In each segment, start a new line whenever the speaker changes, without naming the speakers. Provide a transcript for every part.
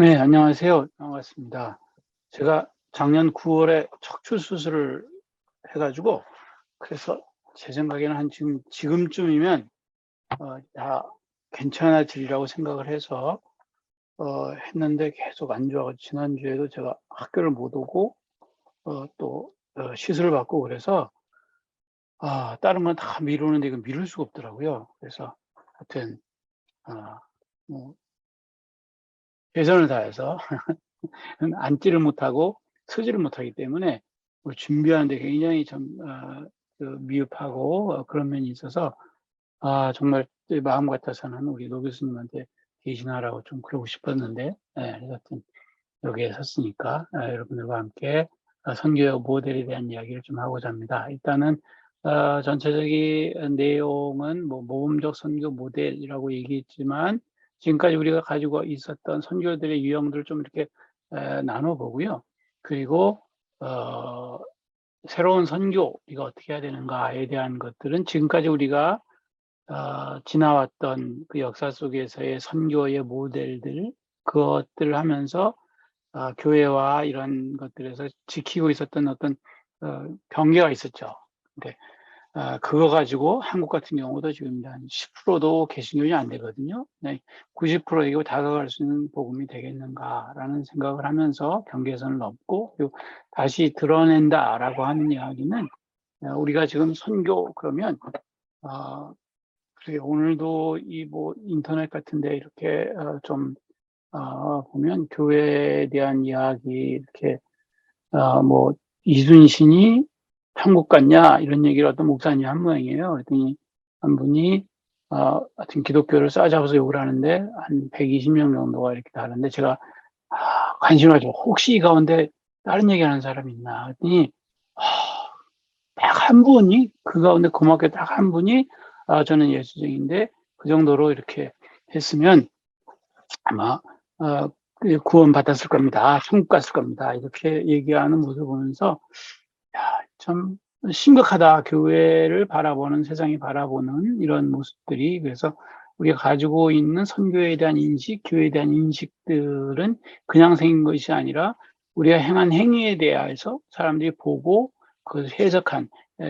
네, 안녕하세요. 반갑습니다. 제가 작년 9월에 척추 수술을 해가지고, 그래서 제 생각에는 한 지금쯤이면, 다 괜찮아지리라고 생각을 해서, 했는데 계속 안 좋아가지고, 지난주에도 제가 학교를 못 오고, 시술을 받고 그래서, 다른 건 다 미루는데 이거 미룰 수가 없더라고요. 그래서 하여튼, 아, 뭐, 최선을 다해서 앉지를 못하고 서지를 못하기 때문에 준비하는데 굉장히 좀 미흡하고 그런 면이 있어서 정말 제 마음 같아서는 우리 노 교수님한테 대신하라고 좀 그러고 싶었는데 하여튼 여기에 섰으니까 여러분들과 함께 선교의 모델에 대한 이야기를 좀 하고자 합니다. 일단은 전체적인 내용은 뭐 모범적 선교 모델이라고 얘기했지만 지금까지 우리가 가지고 있었던 선교들의 유형들을 좀 이렇게 나눠보고요. 그리고 새로운 선교 우리가 어떻게 해야 되는가에 대한 것들은 지금까지 우리가 지나왔던 그 역사 속에서의 선교의 모델들 그것들을 하면서 교회와 이런 것들에서 지키고 있었던 어떤 경계가 있었죠. 근데 그거 가지고 한국 같은 경우도 지금 한 10%도 개신교이 안 되거든요. 네, 90%에게 다가갈 수 있는 복음이 되겠는가라는 생각을 하면서 경계선을 넘고 그리고 다시 드러낸다라고 하는 이야기는 우리가 지금 선교 그러면 그래요. 오늘도 이 뭐 인터넷 같은데 이렇게 좀 보면 교회에 대한 이야기 이렇게 뭐 이순신이 한국 갔냐 이런 얘기를 어떤 목사님 한 모양이에요. 그랬더니 한 분이 하여튼 기독교를 싸잡아서 욕을 하는데 한 120명 정도가 이렇게 다른데 제가 관심을 가지고 혹시 이 가운데 다른 얘기하는 사람이 있나 그랬더니 딱 한 분이 그 가운데 고맙게 딱 한 분이 저는 예수쟁인데 그 정도로 이렇게 했으면 아마 구원 받았을 겁니다. 천국 갔을 겁니다. 이렇게 얘기하는 모습을 보면서 참 심각하다. 교회를 바라보는 세상이 바라보는 이런 모습들이 그래서 우리가 가지고 있는 선교에 대한 인식, 교회에 대한 인식들은 그냥 생긴 것이 아니라 우리가 행한 행위에 대해서 사람들이 보고 그것을 해석한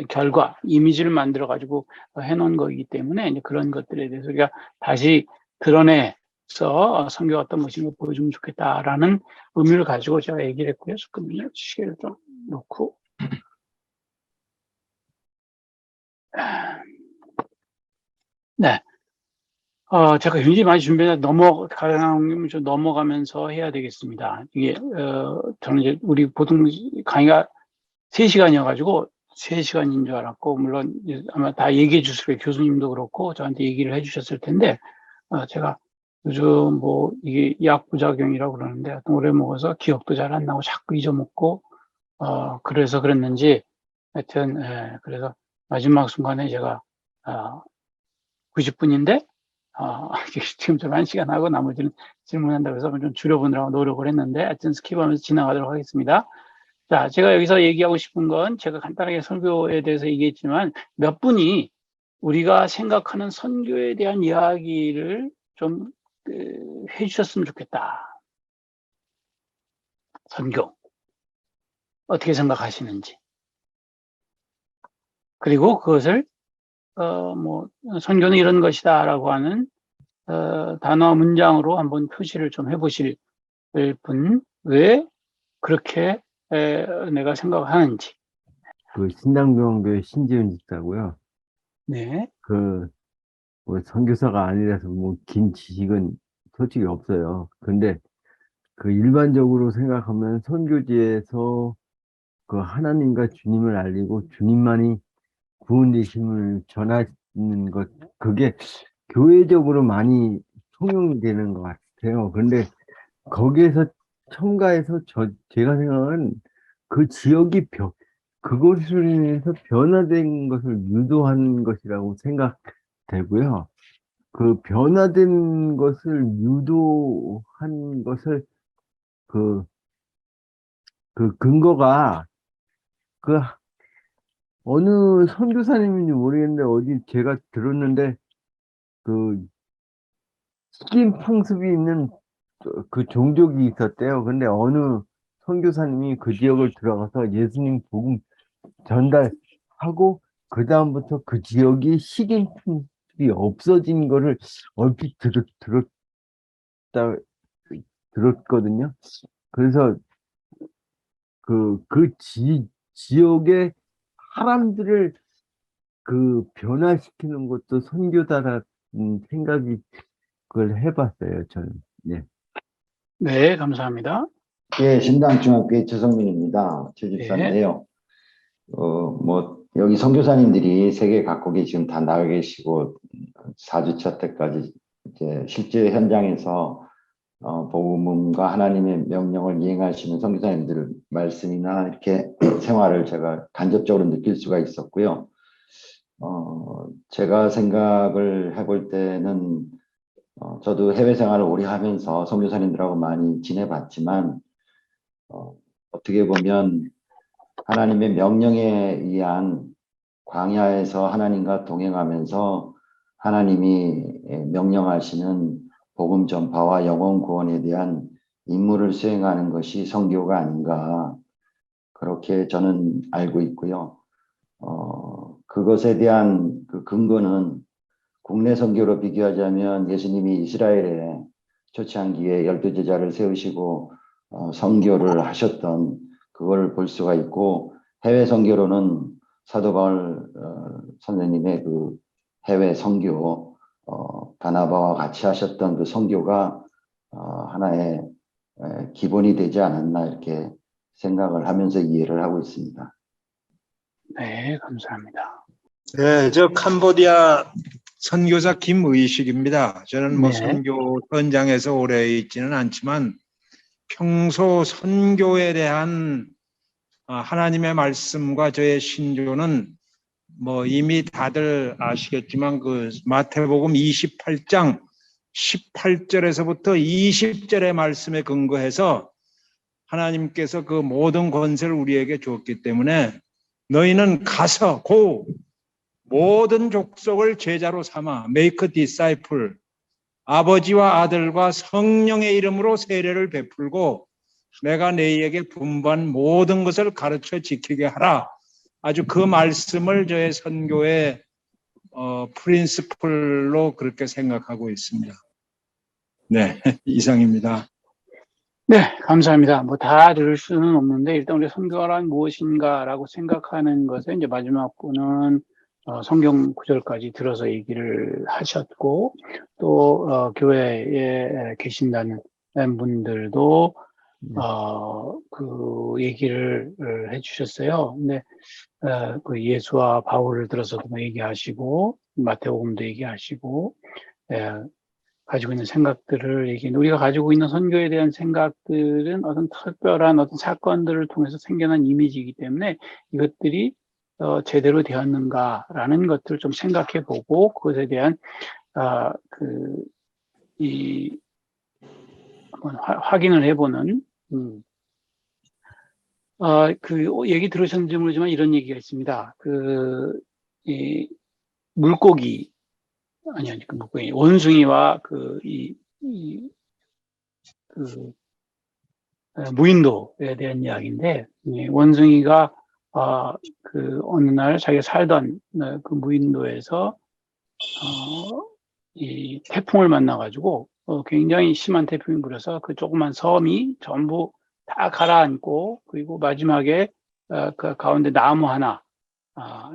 결과, 이미지를 만들어 가지고 해놓은 거이기 때문에 이제 그런 것들에 대해서 우리가 다시 드러내서 선교가 어떤 것인가 보여주면 좋겠다라는 의미를 가지고 제가 얘기를 했고요. 잠깐만요. 시계를 좀 놓고. 네. 제가 굉장히 많이 준비해서 가능하면 좀 넘어가면서 해야 되겠습니다. 이게, 저는 이제 우리 보통 강의가 3시간이어가지고 3시간인 줄 알았고, 물론 아마 다 얘기해 주실 거예요. 교수님도 그렇고, 저한테 얘기를 해 주셨을 텐데, 제가 요즘 뭐 이게 약부작용이라고 그러는데, 하여튼 오래 먹어서 기억도 잘 안 나고 자꾸 잊어먹고, 그래서 그랬는지, 하여튼, 그래서 마지막 순간에 제가, 90분인데, 지금 좀 1시간 하고 나머지는 질문한다고 해서 좀 줄여보느라고 노력을 했는데, 하여튼 스킵하면서 지나가도록 하겠습니다. 자, 제가 여기서 얘기하고 싶은 건 제가 간단하게 선교에 대해서 얘기했지만, 몇 분이 우리가 생각하는 선교에 대한 이야기를 좀 해주셨으면 좋겠다. 선교. 어떻게 생각하시는지. 그리고 그것을, 선교는 이런 것이다라고 하는 단어 문장으로 한번 표시를 좀 해보실 분, 왜 그렇게 내가 생각하는지.
그 신당병교회 신지은 집사고요.
네,
뭐 선교사가 아니라서 뭐 긴 지식은 솔직히 없어요. 근데 그 일반적으로 생각하면 선교지에서 그 하나님과 주님을 알리고 주님만이 구원 되심을 전하는 것, 그게 교회적으로 많이 통용이 되는 것 같아요. 근데 거기에서 첨가해서 제가 생각하는 그 지역이 그것으로 인해서 변화된 것을 유도한 것이라고 생각되고요. 그 변화된 것을 유도한 것을 그, 그 근거가 그 어느 선교사님인지 모르겠는데 어디 제가 들었는데 그 흑인 풍습이 있는 그 종족이 있었대요. 근데 어느 선교사님이 그 지역을 들어가서 예수님 복음 전달하고 그 다음부터 그 지역이 식인종이 없어진 거를 얼핏 들었거든요. 그래서 지역의 사람들을 변화시키는 것도 선교다라는 생각이 그걸 해봤어요, 저는. 예.
네, 감사합니다.
예, 신당중학교의 최성민입니다.
네,
최집사인데요. 여기 선교사님들이 세계 각국에 지금 다 나가 계시고, 4주차 때까지 이제 실제 현장에서, 복음과 하나님의 명령을 이행하시는 선교사님들 말씀이나 이렇게 생활을 제가 간접적으로 느낄 수가 있었고요. 제가 생각을 해볼 때는, 저도 해외 생활을 오래 하면서 선교사님들하고 많이 지내봤지만, 어떻게 보면 하나님의 명령에 의한 광야에서 하나님과 동행하면서 하나님이 명령하시는 복음 전파와 영혼 구원에 대한 임무를 수행하는 것이 선교가 아닌가, 그렇게 저는 알고 있고요. 그것에 대한 그 근거는 국내 선교로 비교하자면 예수님이 이스라엘에 초창기에 12제자를 세우시고 선교를 하셨던 그걸 볼 수가 있고, 해외 선교로는 사도 바울 선생님의 그 해외 선교, 바나바와 같이 하셨던 그 선교가 하나의 기본이 되지 않았나, 이렇게 생각을 하면서 이해를 하고 있습니다.
네, 감사합니다.
네, 저 캄보디아 선교사 김의식입니다. 저는 뭐
네.
선교 현장에서 오래 있지는 않지만 평소 선교에 대한 하나님의 말씀과 저의 신조는 뭐 이미 다들 아시겠지만 그 마태복음 28장 18절에서부터 20절의 말씀에 근거해서 하나님께서 그 모든 권세를 우리에게 주었기 때문에 너희는 가서 모든 족속을 제자로 삼아 make disciple, 아버지와 아들과 성령의 이름으로 세례를 베풀고 내가 너희에게 분부한 모든 것을 가르쳐 지키게 하라. 아주 그 말씀을 저의 선교의 프린시플로 그렇게 생각하고 있습니다. 네, 이상입니다.
네, 감사합니다. 뭐 다 들을 수는 없는데 일단 우리 선교란 무엇인가라고 생각하는 것에 이제 마지막 분은 성경 구절까지 들어서 얘기를 하셨고 또 교회에 계신다는 분들도 그 얘기를 해주셨어요. 근데 그 예수와 바울을 들어서도 뭐 얘기하시고 마태복음도 얘기하시고 가지고 있는 생각들을 얘기했는데, 우리가 가지고 있는 선교에 대한 생각들은 어떤 특별한 어떤 사건들을 통해서 생겨난 이미지이기 때문에 이것들이 제대로 되었는가라는 것들을 좀 생각해 보고 그것에 대한 한번 확인을 해보는 그 얘기 들으셨는지 모르지만 이런 얘기가 있습니다. 이 물고기 아니 그 물고기 원숭이와 무인도에 대한 이야기인데, 원숭이가 그 어느 날 자기가 살던 그 무인도에서 이 태풍을 만나가지고 굉장히 심한 태풍이 불어서 그 조그만 섬이 전부 다 가라앉고, 그리고 마지막에 그 가운데 나무 하나,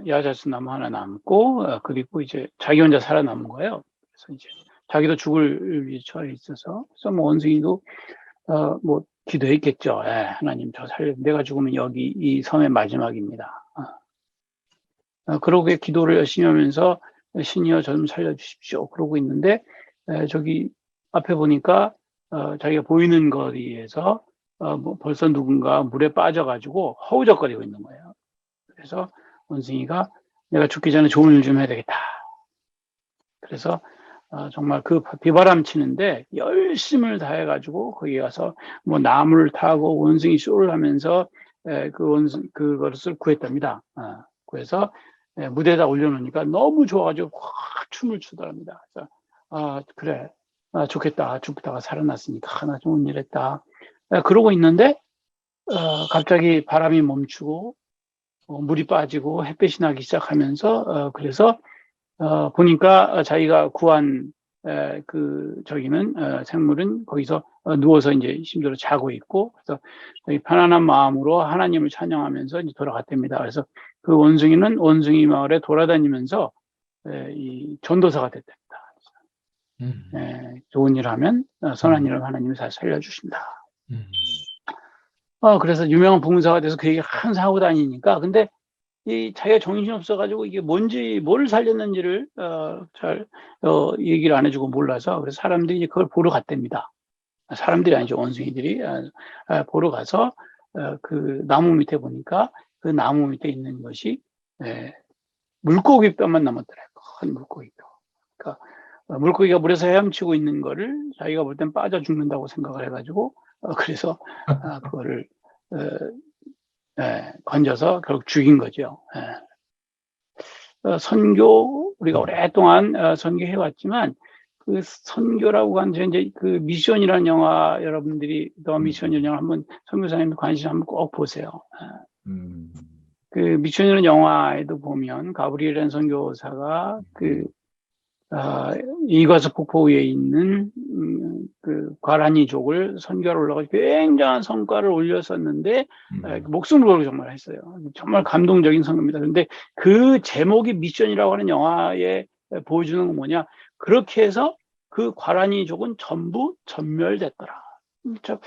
야자수 나무 하나 남고, 그리고 이제 자기 혼자 살아남은 거예요. 그래서 이제 자기도 죽을 위에 처해 있어서, 그래서 뭐 원숭이도 뭐 기도했겠죠. 하나님 저 내가 죽으면 여기 이 섬의 마지막입니다. 그러고 기도를 열심히 하면서 신이여 저 좀 살려주십시오. 그러고 있는데 저기 앞에 보니까 자기가 보이는 거리에서 뭐 벌써 누군가 물에 빠져가지고 허우적거리고 있는 거예요. 그래서 원숭이가 내가 죽기 전에 좋은 일 좀 해야 되겠다. 그래서 정말 그 비바람 치는데 열심을 다해가지고 거기 가서 뭐 나무를 타고 원숭이 쇼를 하면서 그것을 구했답니다. 그래서 무대에다 올려놓으니까 너무 좋아가지고 확 춤을 추더랍니다. 그래서 그래 좋겠다. 죽다가 살아났으니까 하나 좋은 일 했다. 그러고 있는데 갑자기 바람이 멈추고 물이 빠지고 햇빛이 나기 시작하면서 그래서 보니까 자기가 구한 저기는 생물은 거기서 누워서 이제 힘들어 자고 있고, 그래서 편안한 마음으로 하나님을 찬양하면서 이제 돌아갔답니다. 그래서 그 원숭이는 원숭이 마을에 돌아다니면서 이 전도사가 됐답니다. 좋은 일 하면 선한 일을 하나님이 잘 살려주신다. 그래서 유명한 봉사가 돼서 그 얘기를 항상 하고 다니니까, 근데 이 자기가 정신이 없어가지고 이게 뭔지 뭘 살렸는지를 잘 얘기를 안 해주고 몰라서, 그래서 사람들이 이제 그걸 보러 갔답니다. 사람들이 아니죠, 원숭이들이 보러 가서 그 나무 밑에 보니까 그 나무 밑에 있는 것이 물고기 뼈만 남았더래요. 큰 물고기 뼈. 그러니까 물고기가 물에서 헤엄치고 있는 거를 자기가 볼 땐 빠져 죽는다고 생각을 해가지고 그래서 그거를 건져서 결국 죽인 거죠. 선교, 우리가 오랫동안 선교해 왔지만, 그 선교라고 하는 이제 그 미션이라는 영화, 여러분들이 더 미션이라는 영화 한번 선교사님 관심 한번 꼭 보세요. 그 미션이라는 영화에도 보면 가브리엘이라는 선교사가 이과수 폭포 위에 있는 그 과라니족을 선교하러 올라가서 굉장한 성과를 올렸었는데 목숨을 걸고 정말 했어요. 정말 감동적인 선교입니다. 그런데 그 제목이 미션이라고 하는 영화에 보여주는 건 뭐냐? 그렇게 해서 그 과라니족은 전부 전멸됐더라. 그래서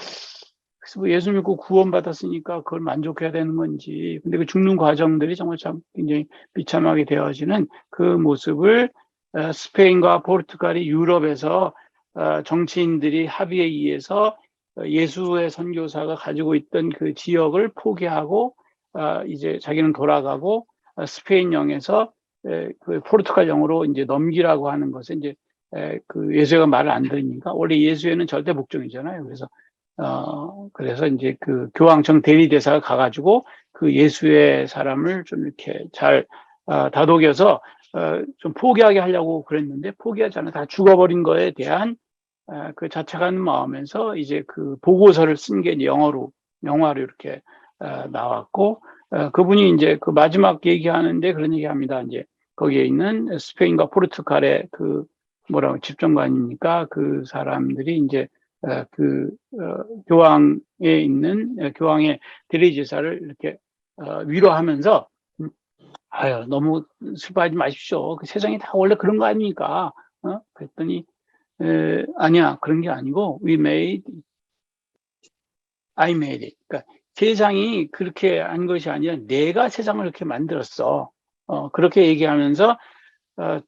뭐 예수 믿고 구원받았으니까 그걸 만족해야 되는 건지, 근데 그 죽는 과정들이 정말 참 굉장히 비참하게 되어지는 그 모습을 스페인과 포르투갈이 유럽에서 정치인들이 합의에 의해서 예수의 선교사가 가지고 있던 그 지역을 포기하고 이제 자기는 돌아가고 스페인령에서 그 포르투갈령으로 이제 넘기라고 하는 것은 이제 그 예수가 말을 안 들으니까, 원래 예수에는 절대 복종이잖아요. 그래서 이제 그 교황청 대리대사가 가가지고 그 예수의 사람을 좀 이렇게 잘 다독여서 좀 포기하게 하려고 그랬는데 포기하지 않아 다 죽어버린 거에 대한 그 자책하는 마음에서 이제 그 보고서를 쓴 게 영화로 이렇게 나왔고, 그분이 이제 그 마지막 얘기하는데 그런 얘기합니다. 이제 거기에 있는 스페인과 포르투갈의 그 집정관입니까? 그 사람들이 이제 교황에 있는 교황의 대리제사를 이렇게 위로하면서, 아유, 너무 슬퍼하지 마십시오. 그 세상이 다 원래 그런 거 아닙니까? 그랬더니, 아니야, 그런 게 아니고, I made it. 그러니까 세상이 그렇게 한 것이 아니라 내가 세상을 그렇게 만들었어. 그렇게 얘기하면서,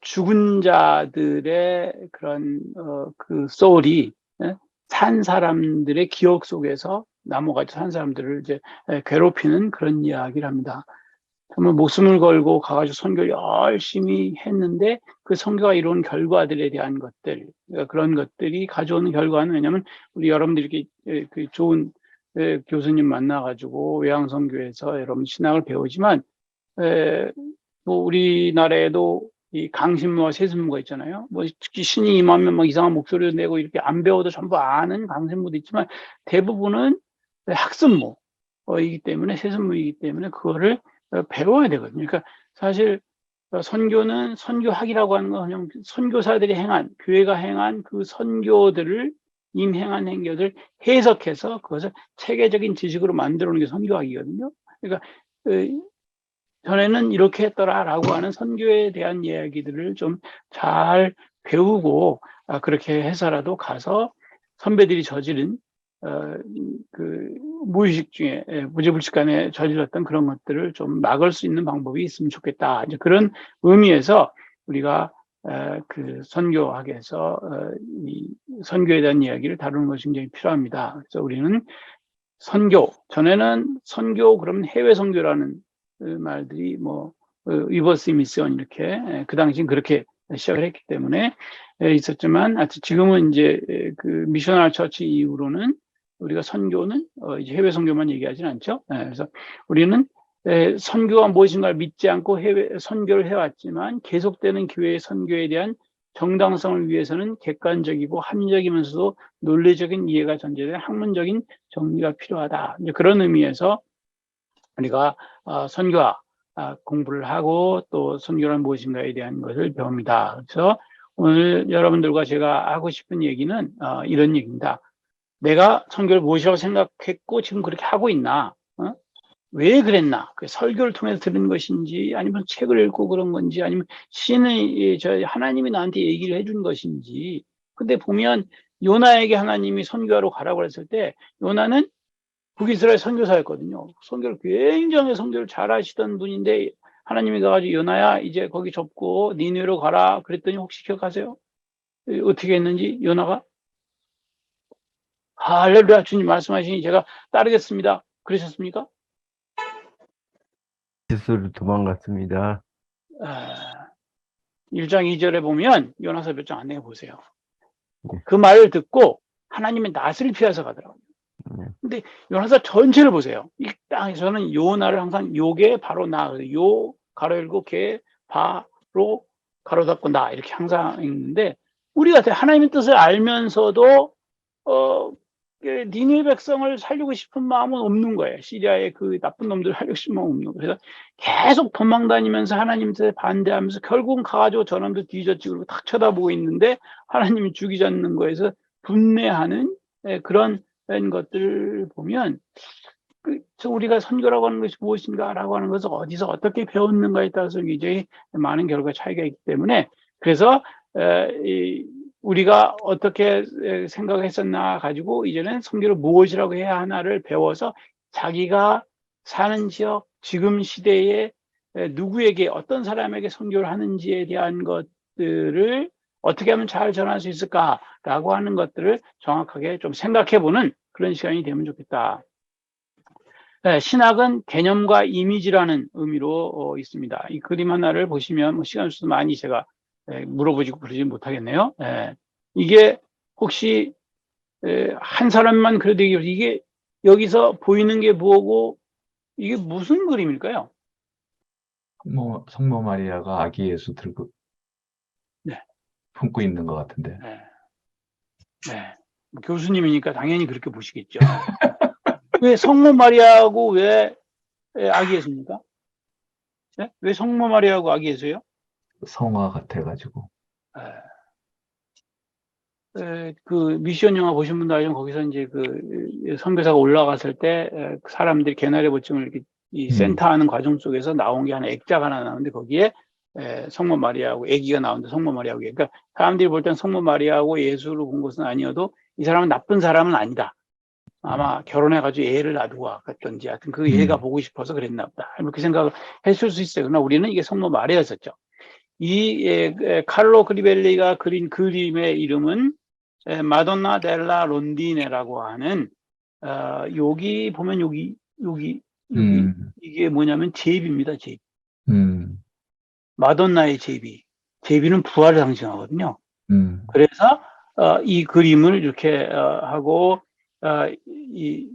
죽은 자들의 그런, 그 소울이, 산 사람들의 기억 속에서 남아가지고 산 사람들을 이제 괴롭히는 그런 이야기를 합니다. 정말 목숨을 걸고 가가지고 선교를 열심히 했는데 그 선교가 이룬 결과들에 대한 것들, 그런 것들이 가져오는 결과는, 왜냐하면 우리 여러분들이 이렇게 그 좋은 교수님 만나가지고 외향선교에서 여러분 신학을 배우지만, 뭐 우리나라에도 이 강신무와 세신무가 있잖아요. 뭐 특히 신이 임하면 막 이상한 목소리를 내고 이렇게 안 배워도 전부 아는 강신무도 있지만 대부분은 학습무이기 때문에, 세신무이기 때문에 그거를 배워야 되거든요. 그러니까 사실 선교는, 선교학이라고 하는 건 그냥 선교사들이 행한, 교회가 행한 그 선교들을, 임행한 행교들 해석해서 그것을 체계적인 지식으로 만들어 놓는 게 선교학이거든요. 그러니까 전에는 이렇게 했더라라고 하는 선교에 대한 이야기들을 좀 잘 배우고 그렇게 해서라도 가서 선배들이 저지른 그 무의식 중에 무지불식간에 저질렀던 그런 것들을 좀 막을 수 있는 방법이 있으면 좋겠다. 이제 그런 의미에서 우리가 그 선교학에서 이 선교에 대한 이야기를 다루는 것이 굉장히 필요합니다. 그래서 우리는 선교, 전에는 선교 그러면 해외 선교라는 말들이 뭐 리버스 미션 이렇게 그 당시엔 그렇게 시작을 했기 때문에 있었지만, 지금은 이제 그 미셔널 처치 이후로는 우리가 선교는 이제 해외 선교만 얘기하지는 않죠. 그래서 우리는 선교가 무엇인가를 믿지 않고 해외 선교를 해왔지만 계속되는 교회의 선교에 대한 정당성을 위해서는 객관적이고 합리적이면서도 논리적인 이해가 전제된 학문적인 정리가 필요하다. 이제 그런 의미에서 우리가 선교와 공부를 하고 또 선교란 무엇인가에 대한 것을 배웁니다. 그래서 오늘 여러분들과 제가 하고 싶은 얘기는 이런 얘기입니다. 내가 선교를 무엇이라고 생각했고 지금 그렇게 하고 있나? 왜 그랬나? 그 설교를 통해서 들은 것인지, 아니면 책을 읽고 그런 건지, 아니면 하나님이 나한테 얘기를 해준 것인지. 근데 보면 요나에게 하나님이 선교하러 가라고 했을 때 요나는 북이스라엘 선교사였거든요. 선교를 굉장히 선교를 잘 하시던 분인데 하나님이 가가지고 요나야 이제 거기 접고 니느웨로 가라 그랬더니 혹시 기억하세요? 어떻게 했는지 요나가 할렐루야 주님 말씀하시니 제가 따르겠습니다. 그러셨습니까?
스스로 도망갔습니다.
1장 2절에 보면 요나서 몇 장 안내해 보세요.
네.
그 말을 듣고 하나님의 낯을 피해서 가더라고요.
네.
근데 요나서 전체를 보세요. 이 땅에서는 요나를 항상 요게 바로 나, 요 가로 열고 게 바로 가로 닫고 나 이렇게 항상 있는데 우리가 하나님의 뜻을 알면서도 니느웨 백성을 살리고 싶은 마음은 없는 거예요. 시리아의 그 나쁜 놈들을 살리고 싶은 마음은 없는 거예요. 그래서 계속 도망다니면서 하나님한테 반대하면서 결국은 가가지고 저놈들 뒤졌지 그러고 탁 쳐다보고 있는데 하나님이 죽이지 않는 거에서 분내하는 그런 것들을 보면 우리가 선교라고 하는 것이 무엇인가라고 하는 것을 어디서 어떻게 배웠는가에 따라서 굉장히 많은 결과 차이가 있기 때문에 그래서 우리가 어떻게 생각했었나 가지고 이제는 선교를 무엇이라고 해야 하나를 배워서 자기가 사는 지역 지금 시대에 누구에게 어떤 사람에게 선교를 하는지에 대한 것들을 어떻게 하면 잘 전할 수 있을까라고 하는 것들을 정확하게 좀 생각해보는 그런 시간이 되면 좋겠다. 신학은 개념과 이미지라는 의미로 있습니다. 이 그림 하나를 보시면 시간 없어서 많이 제가 물어보지고 그러지 못하겠네요. 이게 혹시 한 사람만 그래도 이게 여기서 보이는 게 뭐고 이게 무슨 그림일까요?
성모 마리아가 아기 예수 들고
네.
품고 있는 것 같은데.
네. 교수님이니까 당연히 그렇게 보시겠죠. 왜 성모 마리아하고 왜 아기 예수입니까? 네? 왜 성모 마리아하고 아기 예수예요?
성화 같아가지고.
그 미션 영화 보신 분들 알면 거기서 이제 그 선교사가 올라갔을 때 사람들이 개나리 보증을 이렇게 이 센터하는 과정 속에서 나온 게 하나 액자가 하나 나오는데 거기에 성모 마리아하고 아기가 나오는데 성모 마리아하고 그러니까 사람들이 볼 땐 성모 마리아하고 예수를 본 것은 아니어도 이 사람은 나쁜 사람은 아니다. 아마 결혼해가지고 애를 놔두고 갔던지 하여튼 그 애가 보고 싶어서 그랬나 보다. 이렇게 생각을 했을 수 있어요. 그러나 우리는 이게 성모 마리아였었죠. 이 칼로 그리벨리가 그린 그림의 이름은 마돈나 델라 론디네라고 하는 여기 보면 여기 이게 뭐냐면 제비입니다. 제비. 마돈나의 제비. 제비는 부활을 상징하거든요. 그래서 이 그림을 이렇게 하고 이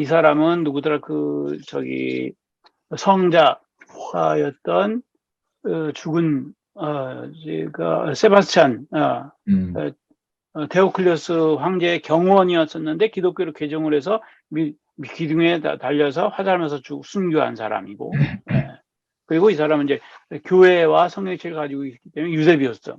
사람은 누구더라 성자였던 죽은 세바스찬 데오클리오스 황제의 경원이었었는데 기독교로 개종을 해서 기둥에 달려서 화살면서 순교한 사람이고 그리고 이 사람은 이제 교회와 성령체를 가지고 있기 때문에 유대비였어.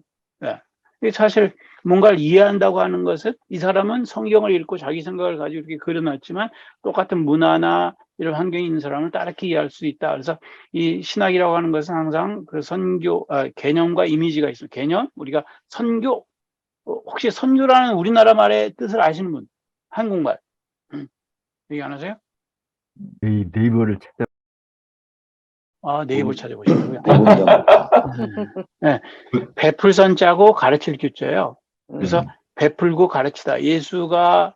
사실 뭔가를 이해한다고 하는 것은 이 사람은 성경을 읽고 자기 생각을 가지고 이렇게 그려놨지만 똑같은 문화나 이런 환경에 있는 사람을 따르게 이해할 수 있다. 그래서 이 신학이라고 하는 것은 항상 그 선교 개념과 이미지가 있습니다. 개념 우리가 선교 혹시 선교라는 우리나라 말의 뜻을 아시는 분 한국말 얘기 안 하세요?
이 네이버를 찾아.
네이버 찾아보시고요.
네.
베풀선 짜고 가르칠 규자예요. 그래서 베풀고 가르치다. 예수가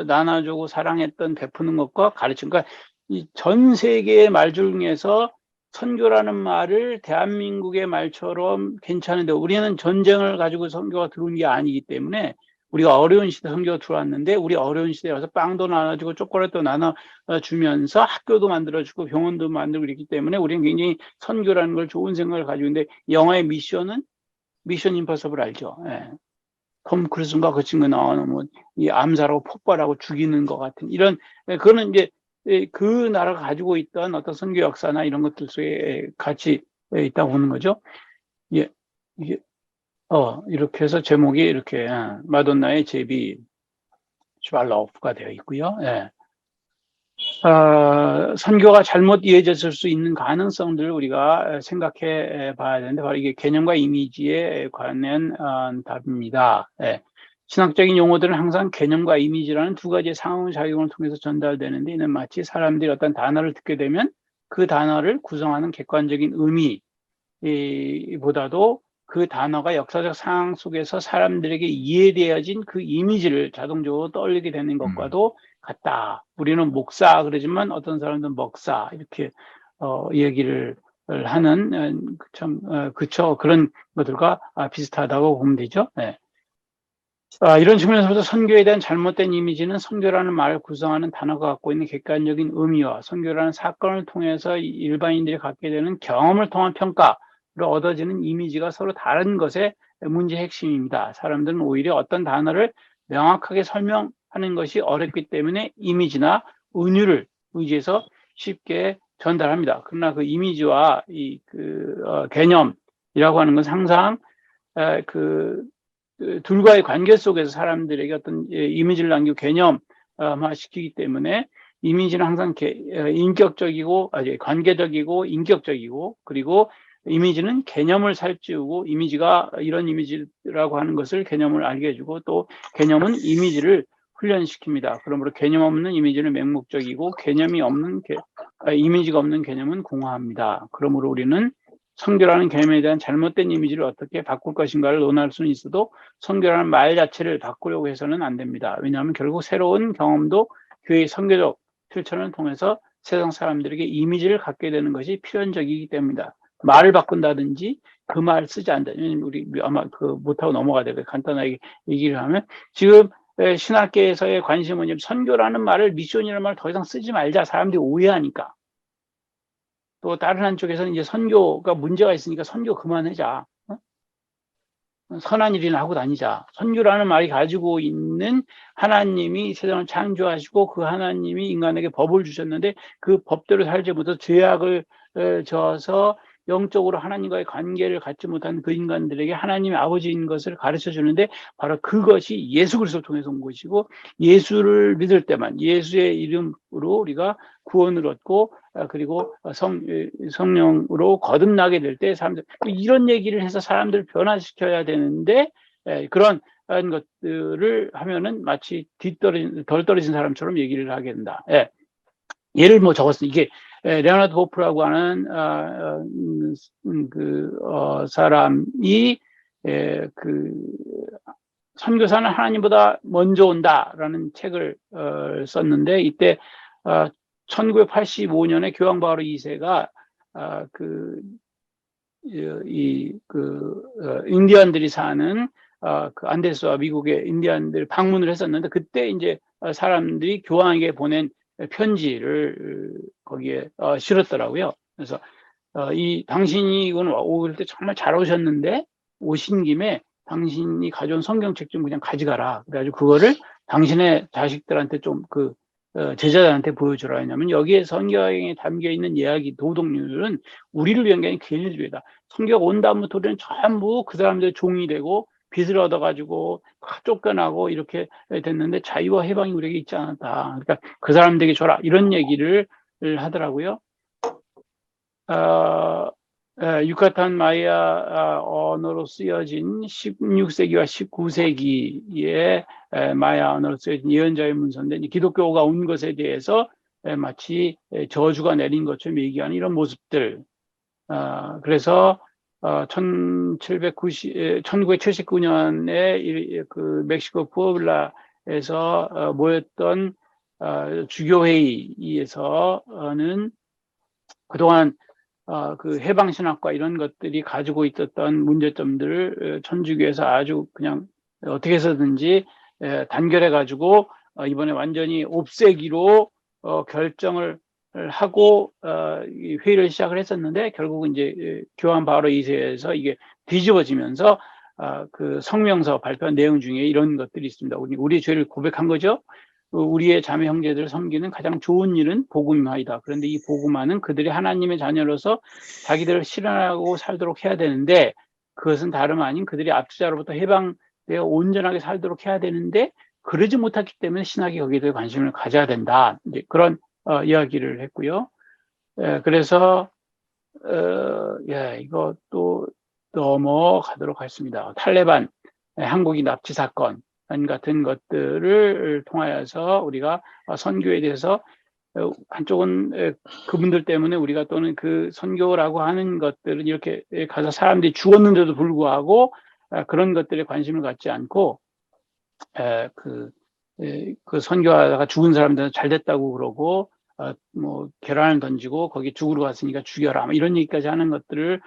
나눠주고 사랑했던 베푸는 것과 가르친 것. 이 전 세계의 말 중에서 선교라는 말을 대한민국의 말처럼 괜찮은데 우리는 전쟁을 가지고 선교가 들어온 게 아니기 때문에 우리가 어려운 시대 선교가 들어왔는데 우리 어려운 시대에 와서 빵도 나눠주고 초콜릿도 나눠주면서 학교도 만들어주고 병원도 만들고 이랬기 때문에 우리는 굉장히 선교라는 걸 좋은 생각을 가지고 있는데 영화의 미션은 미션 임퍼서블 알죠? 예. 톰 크루즈인가 그 친구 나오는 뭐 이 암살하고 폭발하고 죽이는 것 같은 이런 그거는 이제 그 나라가 가지고 있던 어떤 선교 역사나 이런 것들 속에 같이 있다고 보는 거죠. 예, 이게 이렇게 해서 제목이 이렇게 마돈나의 제비 슈발라우프가 되어 있고요. 예. 선교가 잘못 이해졌을 수 있는 가능성들을 우리가 생각해 봐야 되는데 바로 이게 개념과 이미지에 관한 답입니다. 예. 신학적인 용어들은 항상 개념과 이미지라는 두 가지의 상호작용을 통해서 전달되는데 이는 마치 사람들이 어떤 단어를 듣게 되면 그 단어를 구성하는 객관적인 의미보다도 그 단어가 역사적 상황 속에서 사람들에게 이해되어진 그 이미지를 자동적으로 떠올리게 되는 것과도 같다. 우리는 목사 그러지만 어떤 사람들은 먹사 이렇게 얘기를 하는 그쵸 그런 것들과 비슷하다고 보면 되죠. 네. 이런 측면에서부터 선교에 대한 잘못된 이미지는 선교라는 말을 구성하는 단어가 갖고 있는 객관적인 의미와 선교라는 사건을 통해서 일반인들이 갖게 되는 경험을 통한 평가로 얻어지는 이미지가 서로 다른 것의 문제의 핵심입니다. 사람들은 오히려 어떤 단어를 명확하게 설명하는 것이 어렵기 때문에 이미지나 은유를 의지해서 쉽게 전달합니다. 그러나 그 이미지와 개념이라고 하는 것은 항상 둘과의 관계 속에서 사람들에게 어떤 이미지를 남기고 개념화 시키기 때문에 이미지는 항상 관계적이고 인격적이고 그리고 이미지는 개념을 살찌우고 이미지가 이런 이미지라고 하는 것을 개념을 알게 해주고 또 개념은 이미지를 훈련시킵니다. 그러므로 개념 없는 이미지는 맹목적이고 이미지가 없는 개념은 공허합니다. 그러므로 우리는 선교라는 개념에 대한 잘못된 이미지를 어떻게 바꿀 것인가를 논할 수는 있어도 선교라는 말 자체를 바꾸려고 해서는 안 됩니다. 왜냐하면 결국 새로운 경험도 교회의 선교적 실천을 통해서 세상 사람들에게 이미지를 갖게 되는 것이 필연적이기 때문이다. 말을 바꾼다든지 그 말 쓰지 않는다. 왜냐면 우리 아마 못하고 넘어가야 되고 간단하게 얘기를 하면 지금 신학계에서의 관심은 선교라는 말을 미션이라는 말 더 이상 쓰지 말자. 사람들이 오해하니까. 또 다른 한쪽에서는 이제 선교가 문제가 있으니까 선교 그만하자. 선한 일이나 하고 다니자. 선교라는 말이 가지고 있는 하나님이 세상을 창조하시고 그 하나님이 인간에게 법을 주셨는데 그 법대로 살지 못해서 죄악을 져서 영적으로 하나님과의 관계를 갖지 못한 그 인간들에게 하나님의 아버지인 것을 가르쳐 주는데 바로 그것이 예수 그리스도를 통해서 온 것이고 예수를 믿을 때만 예수의 이름으로 우리가 구원을 얻고 그리고 성령으로 거듭나게 될 때 사람들 이런 얘기를 해서 사람들을 변화시켜야 되는데 그런 것들을 하면은 마치 덜 떨어진 사람처럼 얘기를 하게 된다. 예를 뭐 적었어. 이게 레오나르도 호프라고 하는 사람이 선교사는 하나님보다 먼저 온다라는 책을 썼는데 이때 1985년에 교황 바오로 2세가 인디언들이 사는 그 안데스와 미국의 인디언들 방문을 했었는데 그때 이제 사람들이 교황에게 보낸 편지를 거기에 실었더라고요. 그래서 당신이 이건 올 때 정말 잘 오셨는데 오신 김에 당신이 가져온 성경책 좀 그냥 가져가라. 그래가지고 그거를 당신의 자식들한테 좀 제자들한테 보여주라. 왜냐면 여기에 성경에 담겨 있는 이야기 도덕률은 우리를 위한 게 아니라 걔네들 위해다. 성경 온 다음부터 우리는 전부 그 사람들의 종이 되고 빚을 얻어가지고 쫓겨나고 이렇게 됐는데 자유와 해방이 우리에게 있지 않았다. 그러니까 그 사람들에게 줘라. 이런 얘기를 하더라고요. 유카탄 마야 언어로 쓰여진 16세기와 19세기의 마야 언어로 쓰여진 예언자의 문서인데 기독교가 온 것에 대해서 마치 저주가 내린 것처럼 얘기하는 이런 모습들. 그래서 1979년에 그 멕시코 푸에블라에서 모였던 주교회의에서는 그동안 그 해방신학과 이런 것들이 가지고 있었던 문제점들을 천주교에서 아주 그냥 어떻게 해서든지 단결해 가지고 이번에 완전히 없애기로 결정을 하고 이 회의를 시작을 했었는데 결국은 이제 교황 바오로 2세에서 이게 뒤집어지면서 그 성명서 발표한 내용 중에 이런 것들이 있습니다. 우리의 죄를 고백한 거죠. 우리의 자매 형제들을 섬기는 가장 좋은 일은 복음화이다. 그런데 이 복음화는 그들이 하나님의 자녀로서 자기들을 실현하고 살도록 해야 되는데 그것은 다름 아닌 그들이 압투자로부터 해방되어 온전하게 살도록 해야 되는데 그러지 못했기 때문에 신학이 거기에 대해 관심을 가져야 된다. 이제 그런 이야기를 했고요. 그래서 이거 또 넘어가도록 하겠습니다. 탈레반 한국인 납치 사건 같은 것들을 통하여서 우리가 선교에 대해서 한쪽은 그분들 때문에 우리가 또는 그 선교라고 하는 것들은 이렇게 가서 사람들이 죽었는데도 불구하고 그런 것들에 관심을 갖지 않고 그 선교하다가 죽은 사람들은 잘 됐다고 그러고 뭐 계란을 던지고 거기 죽으러 갔으니까 죽여라 뭐 이런 얘기까지 하는 것들을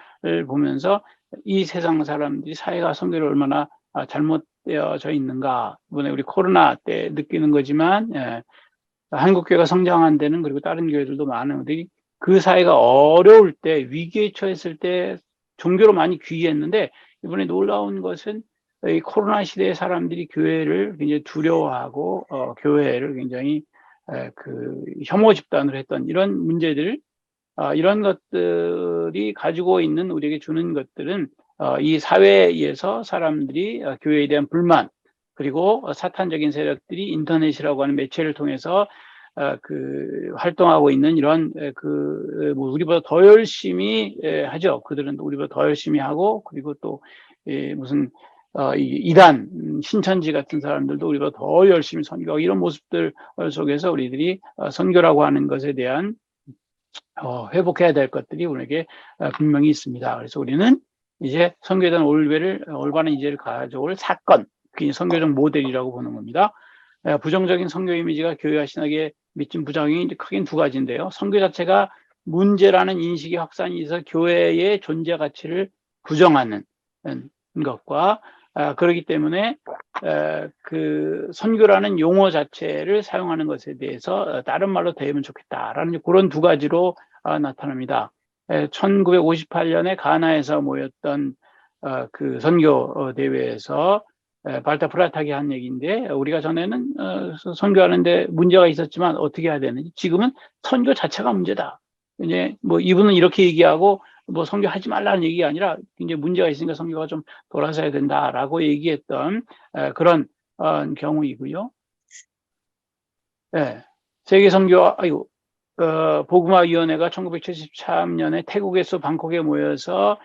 보면서 이 세상 사람들이 사회가 선교를 얼마나 잘못되어져 있는가 이번에 우리 코로나 때 느끼는 거지만 한국 교회가 성장한 데는 그리고 다른 교회들도 많은데 그 사회가 어려울 때 위기에 처했을 때 종교로 많이 귀의했는데 이번에 놀라운 것은 이 코로나 시대에 사람들이 교회를 굉장히 두려워하고 교회를 굉장히 그 혐오 집단으로 했던 이런 문제들 이런 것들이 가지고 있는 우리에게 주는 것들은 이 사회에서 사람들이 교회에 대한 불만 그리고 사탄적인 세력들이 인터넷이라고 하는 매체를 통해서 그 활동하고 있는 이런 뭐 우리보다 더 열심히 하죠. 그들은 우리보다 더 열심히 하고 그리고 또 무슨 이단 신천지 같은 사람들도 우리보다 더 열심히 선교하고 이런 모습들 속에서 우리들이 선교라고 하는 것에 대한 회복해야 될 것들이 우리에게 분명히 있습니다. 그래서 우리는 이제 선교에 대한 올바른 이해를 가져올 사건, 그게 선교적 모델이라고 보는 겁니다. 부정적인 선교 이미지가 교회와 신학에 미친 부작용이 이제 크게는 두 가지인데요. 선교 자체가 문제라는 인식이 확산이 있어 교회의 존재 가치를 부정하는 것과 그렇기 때문에 그 선교라는 용어 자체를 사용하는 것에 대해서 다른 말로 대하면 좋겠다라는 그런 두 가지로 나타납니다. 1958년에 가나에서 모였던 그 선교 대회에서 발타 프라탁이 한 얘기인데 우리가 전에는 선교하는데 문제가 있었지만 어떻게 해야 되는지 지금은 선교 자체가 문제다. 이제 뭐 이분은 이렇게 얘기하고 뭐 선교하지 말라는 얘기가 아니라 이제 문제가 있으니까 선교가 좀 돌아서야 된다라고 얘기했던 그런 경우이고요. 세계 선교 복음화위원회가 1973년에 태국에서 방콕에 모여서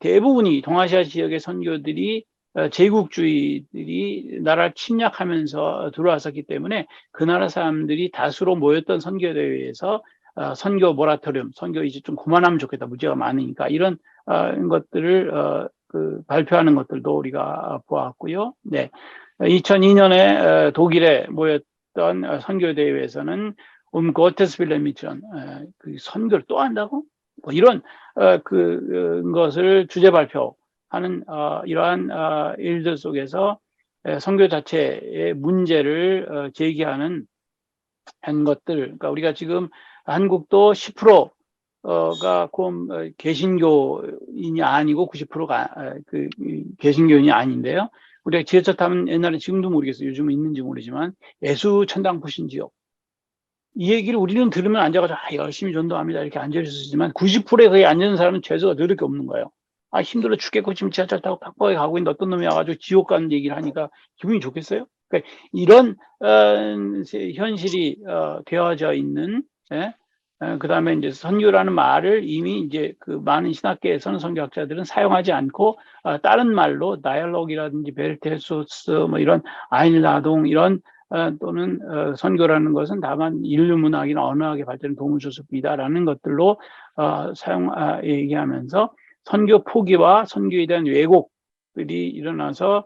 대부분이 동아시아 지역의 선교들이 제국주의들이 나라를 침략하면서 들어왔었기 때문에 그 나라 사람들이 다수로 모였던 선교대회에서 선교 모라토리움, 선교 이제 좀 그만하면 좋겠다. 문제가 많으니까 이런 것들을 발표하는 것들도 우리가 보았고요. 네, 2002년에 독일에 모였던 선교대회에서는 고테스빌레 미션 그 선교를 또 한다고? 뭐 이런 것을 주제 발표하는 이러한 일들 속에서 선교 자체의 문제를 제기하는 것들. 그러니까 우리가 지금 한국도 10%가 개신교인이 아니고 90%가 그 개신교인이 아닌데요. 우리가 지하철 타면 옛날에 지금도 모르겠어요. 요즘은 있는지 모르지만 예수 천당 부신 지역. 이 얘기를 우리는 들으면 앉아가지고 열심히 전도합니다 이렇게 앉아있을 수 있지만 90%에 거의 앉아있는 사람은 죄수가 너밖에 없는 거예요. 힘들어 죽겠고 지금 지하철 타고 팍팍하게 가고 있는데 어떤 놈이 와가지고 지옥 가는 얘기를 하니까 기분이 좋겠어요? 그러니까 이런 현실이 되어져 있는 그 다음에 이제 선교라는 말을 이미 이제 그 많은 신학계에서는 선교학자들은 사용하지 않고 다른 말로 다이얼로그라든지 베르테소스 뭐 이런 아인라동 이런 또는 선교라는 것은 다만 인류 문학이나 언어학의 발전에 도움을 줬습니다라는 것들로 얘기하면서 선교 포기와 선교에 대한 왜곡들이 일어나서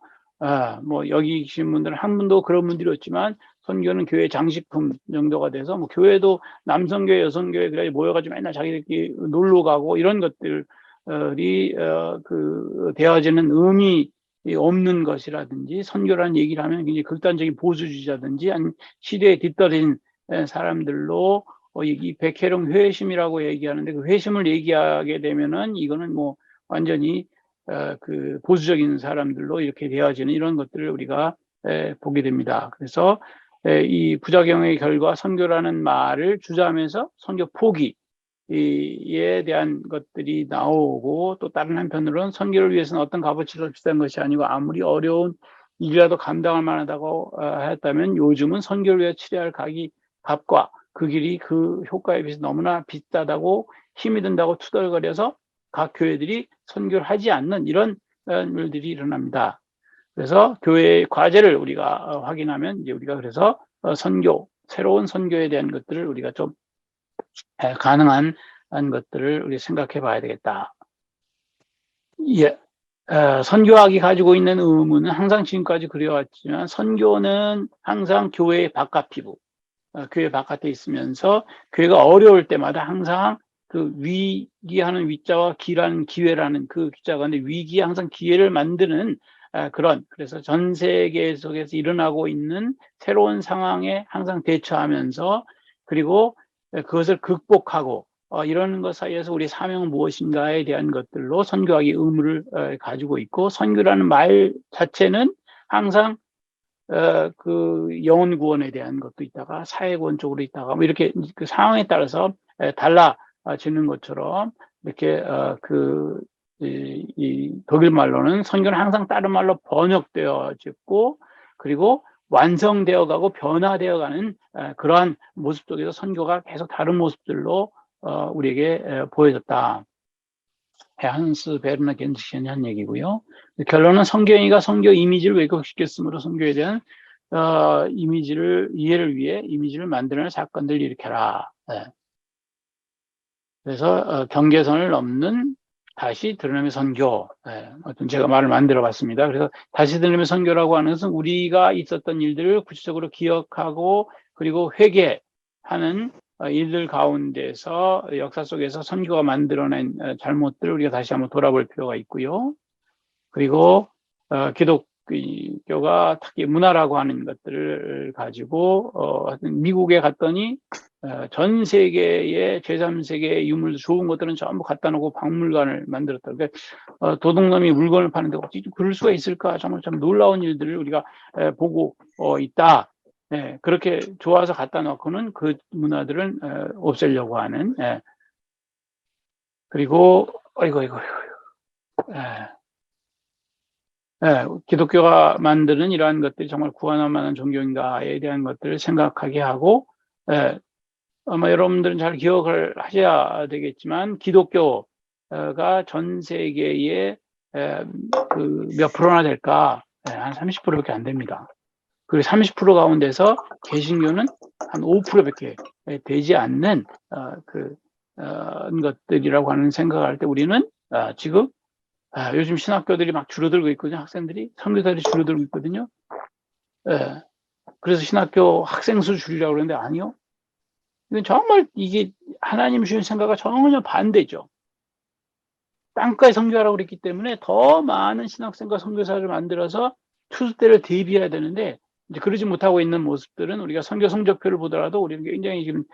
뭐 여기 계신 분들은 한 분도 그런 분들이 없지만 선교는 교회 장식품 정도가 돼서 뭐 교회도 남성교회 여성교회 그래 모여가지고 맨날 자기들끼리 놀러 가고 이런 것들이 되어지는 의미 없는 것이라든지 선교라는 얘기를 하면 굉장히 극단적인 보수주의자든지 아니면 시대에 뒤떨어진 사람들로 이 백혜령 회심이라고 얘기하는데 그 회심을 얘기하게 되면은 이거는 뭐 완전히 그 보수적인 사람들로 이렇게 되어지는 이런 것들을 우리가 보게 됩니다. 그래서 이 부작용의 결과 선교라는 말을 주저하면서 선교 포기에 대한 것들이 나오고 또 다른 한편으로는 선교를 위해서는 어떤 값어치가 비싼 것이 아니고 아무리 어려운 일이라도 감당할 만하다고 했다면 요즘은 선교를 위해 치러야 할 값과 그 길이 그 효과에 비해서 너무나 비싸다고 힘이 든다고 투덜거려서 각 교회들이 선교를 하지 않는 이런 일들이 일어납니다. 그래서 교회의 과제를 우리가 확인하면 이제 우리가 그래서 선교, 새로운 선교에 대한 것들을 우리가 좀 가능한 것들을 우리 생각해 봐야 되겠다. 예. 선교학이 가지고 있는 의무는 항상 지금까지 그래왔지만 선교는 항상 교회의 바깥 피부, 교회 바깥에 있으면서 교회가 어려울 때마다 항상 그 위기하는 위자와 기라는 기회라는 그 기자가 근데 위기에 항상 기회를 만드는 그래서 전 세계 속에서 일어나고 있는 새로운 상황에 항상 대처하면서 그리고 그것을 극복하고 이런 것 사이에서 우리 사명은 무엇인가에 대한 것들로 선교학이 의무를 가지고 있고 선교라는 말 자체는 항상 그 영혼 구원에 대한 것도 있다가 사회 구원 쪽으로 있다가 뭐 이렇게 그 상황에 따라서 달라지는 것처럼 이렇게 이 독일 말로는 선교는 항상 다른 말로 번역되어졌고 그리고 완성되어 가고 변화되어 가는 그러한 모습 속에서 선교가 계속 다른 모습들로 우리에게 보여졌다. 한스 베르너 겐츠현이 한 얘기고요. 결론은 선교행위가 선교 이미지를 왜곡시켰으므로 선교에 대한 이해를 위해 이미지를 만들어낸 사건들을 일으켜라. 그래서 경계선을 넘는 다시 드러내는 선교. 어떤 제가 말을 만들어 봤습니다. 그래서 다시 드러내는 선교라고 하는 것은 우리가 있었던 일들을 구체적으로 기억하고 그리고 회개하는 일들 가운데서 역사 속에서 선교가 만들어낸 잘못들을 우리가 다시 한번 돌아볼 필요가 있고요. 그리고 기독교가 특히 문화라고 하는 것들을 가지고 미국에 갔더니 전 세계의 제3세계의 유물 좋은 것들은 전부 갖다 놓고 박물관을 만들었다. 그러니까 도둑놈이 물건을 파는데 어찌 그럴 수가 있을까? 정말 참 놀라운 일들을 우리가 보고 있다. 그렇게 좋아서 갖다 놓고는 그 문화들은 없애려고 하는. 그리고 아이고. 기독교가 만드는 이러한 것들이 정말 구원할 만한 종교인가에 대한 것들을 생각하게 하고 아마 여러분들은 잘 기억을 하셔야 되겠지만 기독교가 전 세계의 그 몇 프로나 될까? 한 30%밖에 안 됩니다. 그리고 30% 가운데서 개신교는 한 5%밖에 되지 않는 것들이라고 하는 생각을 할 때 우리는 지금 요즘 신학교들이 막 줄어들고 있거든요. 학생들이 선교사들이 줄어들고 있거든요. 그래서 신학교 학생 수 줄이라고 그러는데 아니요. 이건 정말 이게 하나님 주신 생각과 전혀 반대죠. 땅가에 선교하라고 그랬기 때문에 더 많은 신학생과 선교사를 만들어서 추수 때를 대비해야 되는데 이제 그러지 못하고 있는 모습들은 우리가 선교 성적표를 보더라도 우리는 굉장히 지금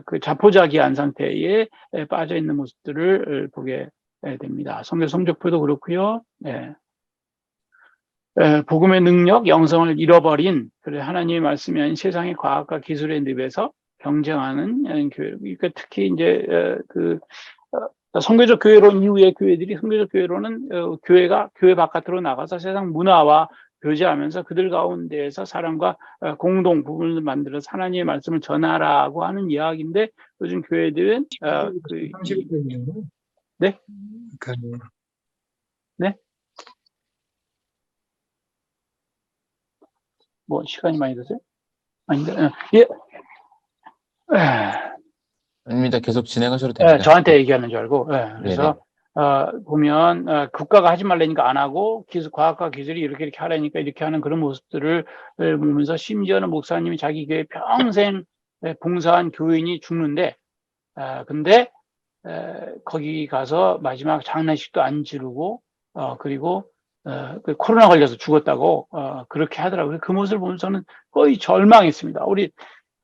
그 자포자기한 상태에 빠져 있는 모습들을 보게 됩니다. 선교 성적표도 그렇고요. 복음의 능력, 영성을 잃어버린 그래 하나님의 말씀이 아닌 세상의 과학과 기술의 늪에서 경쟁하는 교회. 그러니까 특히 이제 선교적 교회론 이후의 교회들이 선교적 교회로는 교회가 교회 바깥으로 나가서 세상 문화와 교제하면서 그들 가운데에서 사람과 공동 부분을 만들어서 하나님의 말씀을 전하라고 하는 이야기인데 요즘 교회들은 네? 네? 뭐 시간이 많이 드세요? 아닌데, 예.
아닙니다. 계속 진행하셔도 됩니다.
저한테 얘기하는 줄 알고. 그래서 보면 국가가 하지 말라니까 안 하고 과학과 기술이 이렇게 하라니까 이렇게 하는 그런 모습들을 보면서 심지어는 목사님이 자기 교회 평생 봉사한 교인이 죽는데 근데 거기 가서 마지막 장례식도 안 지르고 그리고 그 코로나 걸려서 죽었다고 그렇게 하더라고요. 그 모습을 보면서 저는 거의 절망했습니다. 우리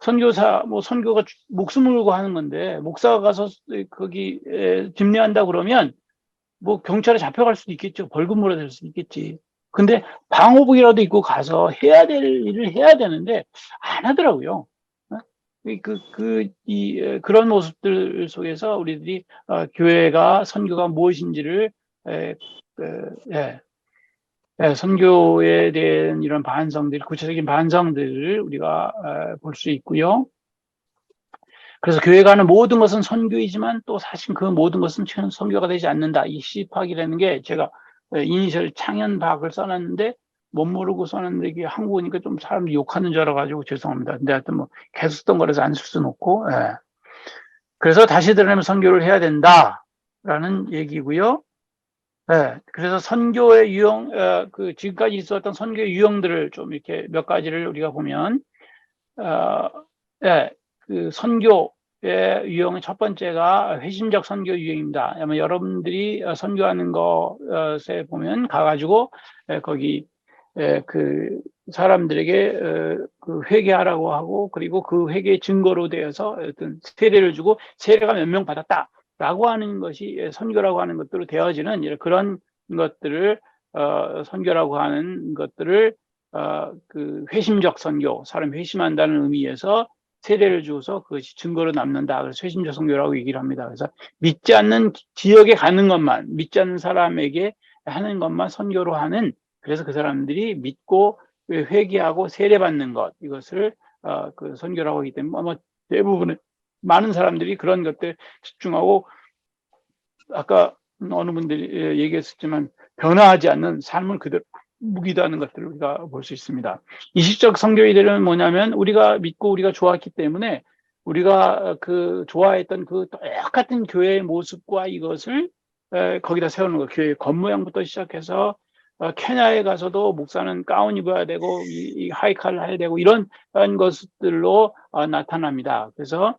선교사, 뭐 선교가 목숨을 걸고 하는 건데, 목사가 가서 거기 집례한다 그러면 뭐 경찰에 잡혀갈 수도 있겠죠. 벌금 물어야 될 수도 있겠지. 근데 방호복이라도 입고 가서 해야 될 일을 해야 되는데 안 하더라고요. 그런 모습들 속에서 우리들이 교회가 선교가 무엇인지를 선교에 대한 이런 반성들, 구체적인 반성들을 우리가 볼 수 있고요. 그래서 교회가 하는 모든 것은 선교이지만 또 사실 그 모든 것은 선교가 되지 않는다. 이 시팍이라는 게 제가 이니셜 창현박을 써놨는데 못 모르고 써놨는데 이게 한국어니까 좀 사람들이 욕하는 줄 알아가지고 죄송합니다. 근데 하여튼 뭐 계속 썼던 거라서 안 쓸 수는 없고. 그래서 다시 드러내면 선교를 해야 된다라는 얘기고요. 그래서 선교의 유형, 지금까지 있었던 선교의 유형들을 좀 이렇게 몇 가지를 우리가 보면, 그 선교의 유형의 첫 번째가 회심적 선교 유형입니다. 아마 여러분들이 선교하는 것에 보면 가가지고 거기 그 사람들에게 그 회개하라고 하고, 그리고 그 회개의 증거로 되어서 어떤 세례를 주고 세례가 몇 명 받았다라고 하는 것이 선교라고 하는 것들로 되어지는 그런 것들을 선교라고 하는 것들을 그 회심적 선교, 사람 회심한다는 의미에서 세례를 주어서 그것이 증거로 남는다. 그래서 회심적 선교라고 얘기를 합니다. 그래서 믿지 않는 지역에 가는 것만, 믿지 않는 사람에게 하는 것만 선교로 하는, 그래서 그 사람들이 믿고 회개하고 세례받는 것, 이것을 그 선교라고 하기 때문에 아마 대부분의 많은 사람들이 그런 것들에 집중하고, 아까 어느 분들이 얘기했었지만 변화하지 않는 삶을 그대로 무기도하는 것들을 우리가 볼 수 있습니다. 이식적 선교의 이들은 뭐냐면 우리가 믿고 우리가 좋았기 때문에 우리가 그 좋아했던 그 똑같은 교회의 모습과 이것을 거기다 세우는 거. 교회 겉모양부터 시작해서 케냐에 가서도 목사는 가운 입어야 되고 이 하이칼을 해야 되고 이런 것들로 나타납니다. 그래서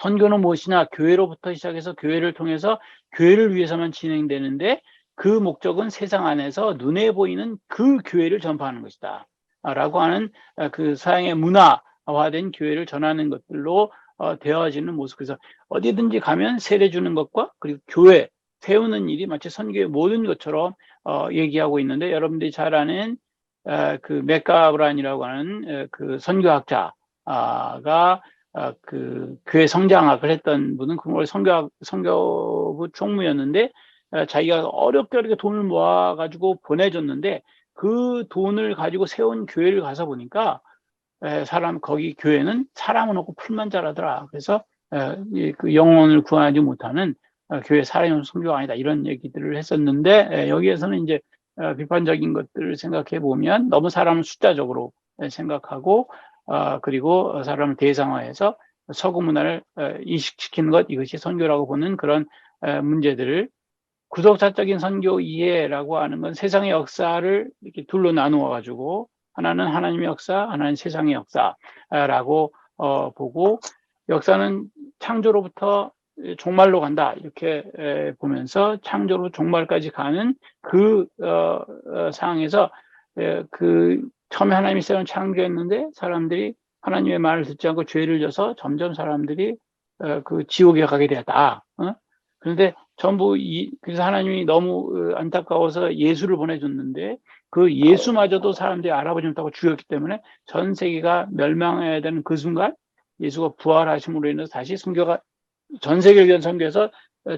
선교는 무엇이냐? 교회로부터 시작해서 교회를 통해서 교회를 위해서만 진행되는데 그 목적은 세상 안에서 눈에 보이는 그 교회를 전파하는 것이다. 라고 하는 그 서양의 문화화된 교회를 전하는 것들로 되어지는 모습. 그래서 어디든지 가면 세례 주는 것과 그리고 교회 세우는 일이 마치 선교의 모든 것처럼 얘기하고 있는데, 여러분들이 잘 아는 그 맥가브란이라고 하는 그 선교학자가 그 교회 성장학을 했던 분은 그걸 선교부 총무였는데, 자기가 어렵게 돈을 모아가지고 보내줬는데 그 돈을 가지고 세운 교회를 가서 보니까 거기 교회는 사람은 없고 풀만 자라더라. 그래서 그 영혼을 구하지 못하는 교회 사람이 없는 선교가 아니다, 이런 얘기들을 했었는데, 여기에서는 이제 비판적인 것들을 생각해 보면 너무 사람을 숫자적으로 생각하고 그리고 사람을 대상화해서 서구 문화를 인식시키는 것, 이것이 선교라고 보는 그런 문제들을, 구속사적인 선교 이해라고 하는 건 세상의 역사를 이렇게 둘로 나누어 가지고 하나는 하나님의 역사, 하나는 세상의 역사라고 보고, 역사는 창조로부터 종말로 간다, 이렇게 보면서 창조로 종말까지 가는 그 상황에서 그 처음에 하나님이 세상을 창조했는데 사람들이 하나님의 말을 듣지 않고 죄를 져서 점점 사람들이 그 지옥에 가게 되었다. 그런데 전부 그래서 하나님이 너무 안타까워서 예수를 보내줬는데 그 예수마저도 사람들이 알아보지 못하고 죽였기 때문에 전 세계가 멸망해야 되는 그 순간 예수가 부활하심으로 인해서 다시 선교가 전 세계를 위한 선교에서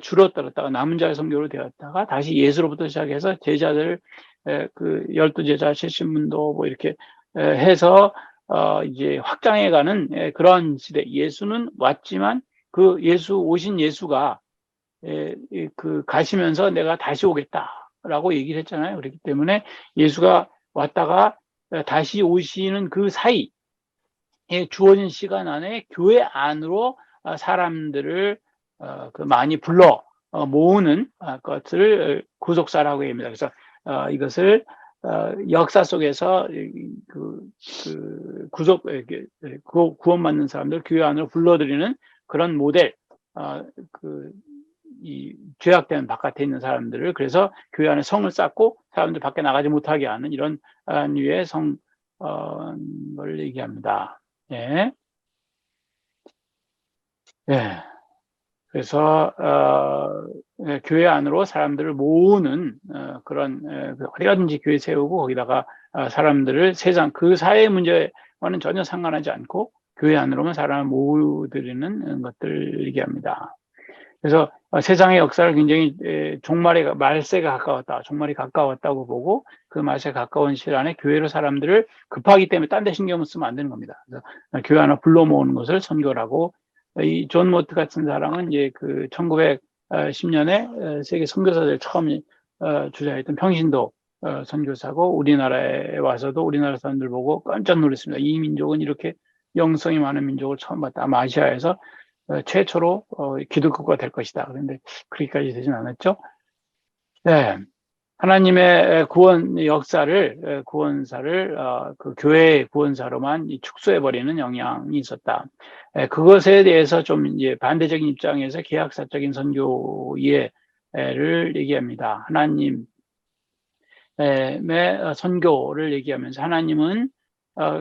줄어들었다가 남은 자의 선교로 되었다가 다시 예수로부터 시작해서 제자들 그 12제자 70문도 뭐 이렇게 해서 이제 확장해가는 그런 시대. 예수는 왔지만 그 오신 예수가 그 가시면서 내가 다시 오겠다라고 얘기를 했잖아요. 그렇기 때문에 예수가 왔다가 다시 오시는 그 사이에 주어진 시간 안에 교회 안으로 사람들을 그 많이 불러 모으는 것을 구속사라고 합니다. 그래서 이것을 역사 속에서 구원받는 사람들 교회 안으로 불러들이는 그런 모델, 이 죄악된 바깥에 있는 사람들을, 그래서 교회 안에 성을 쌓고 사람들 밖에 나가지 못하게 하는 이런 류의 성을 얘기합니다. 예. 예. 그래서 교회 안으로 사람들을 모으는 그런 어디 가든지 교회 세우고 거기다가 사람들을 세상 그 사회 문제와는 전혀 상관하지 않고 교회 안으로만 사람을 모으드리는 것들을 얘기합니다. 그래서 세상의 역사를 굉장히 말세가 가까웠다, 종말이 가까웠다고 보고 그 말세 가까운 시일 안에 교회로 사람들을 급하기 때문에 딴 데 신경을 쓰면 안 되는 겁니다. 그래서 교회 하나 불러 모으는 것을 선교라고. 이 존 모트 같은 사람은 이제 그 1910년에 세계 선교사들 처음 주장했던 평신도 선교사고, 우리나라에 와서도 우리나라 사람들 보고 깜짝 놀랐습니다. 이 민족은 이렇게 영성이 많은 민족을 처음 봤다. 아마 아시아에서 최초로 기독교가 될 것이다. 그런데 그렇게까지 되진 않았죠. 네. 하나님의 구원 역사를, 구원사를 그 교회의 구원사로만 축소해버리는 영향이 있었다. 그것에 대해서 좀 이제 반대적인 입장에서 계약사적인 선교를 얘기합니다. 하나님의 선교를 얘기하면서 하나님은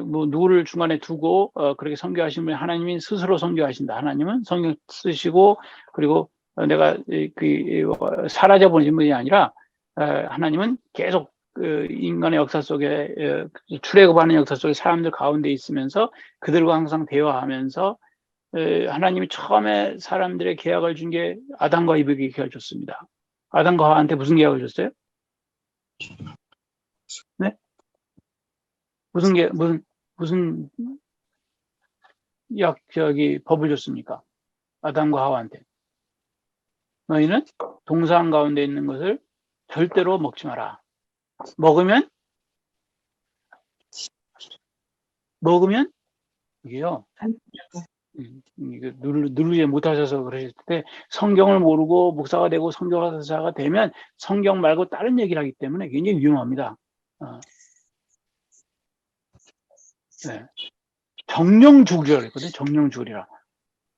뭐 누구를 중간에 두고 그렇게 선교하시는 분이 하나님이 스스로 선교하신다. 하나님은 성경 쓰시고, 그리고 내가 사라져 버린 분이 아니라 하나님은 계속 그 인간의 역사 속에 출애굽하는 역사 속에 사람들 가운데 있으면서 그들과 항상 대화하면서 하나님이 처음에 사람들의 계약을 준 게 아담과 이브에게 계약을 줬습니다. 아담과 하와한테 무슨 계약을 줬어요? 네? 무슨 법을 줬습니까? 아담과 하와한테. 너희는 동산 가운데 있는 것을 절대로 먹지 마라. 먹으면 이게요. 이거 누르지 못하셔서 그러실 때, 성경을 모르고 목사가 되고 선교사가 되면 성경 말고 다른 얘기를 하기 때문에 굉장히 위험합니다. 네. 정령주의라 그랬거든요. 정령주의라.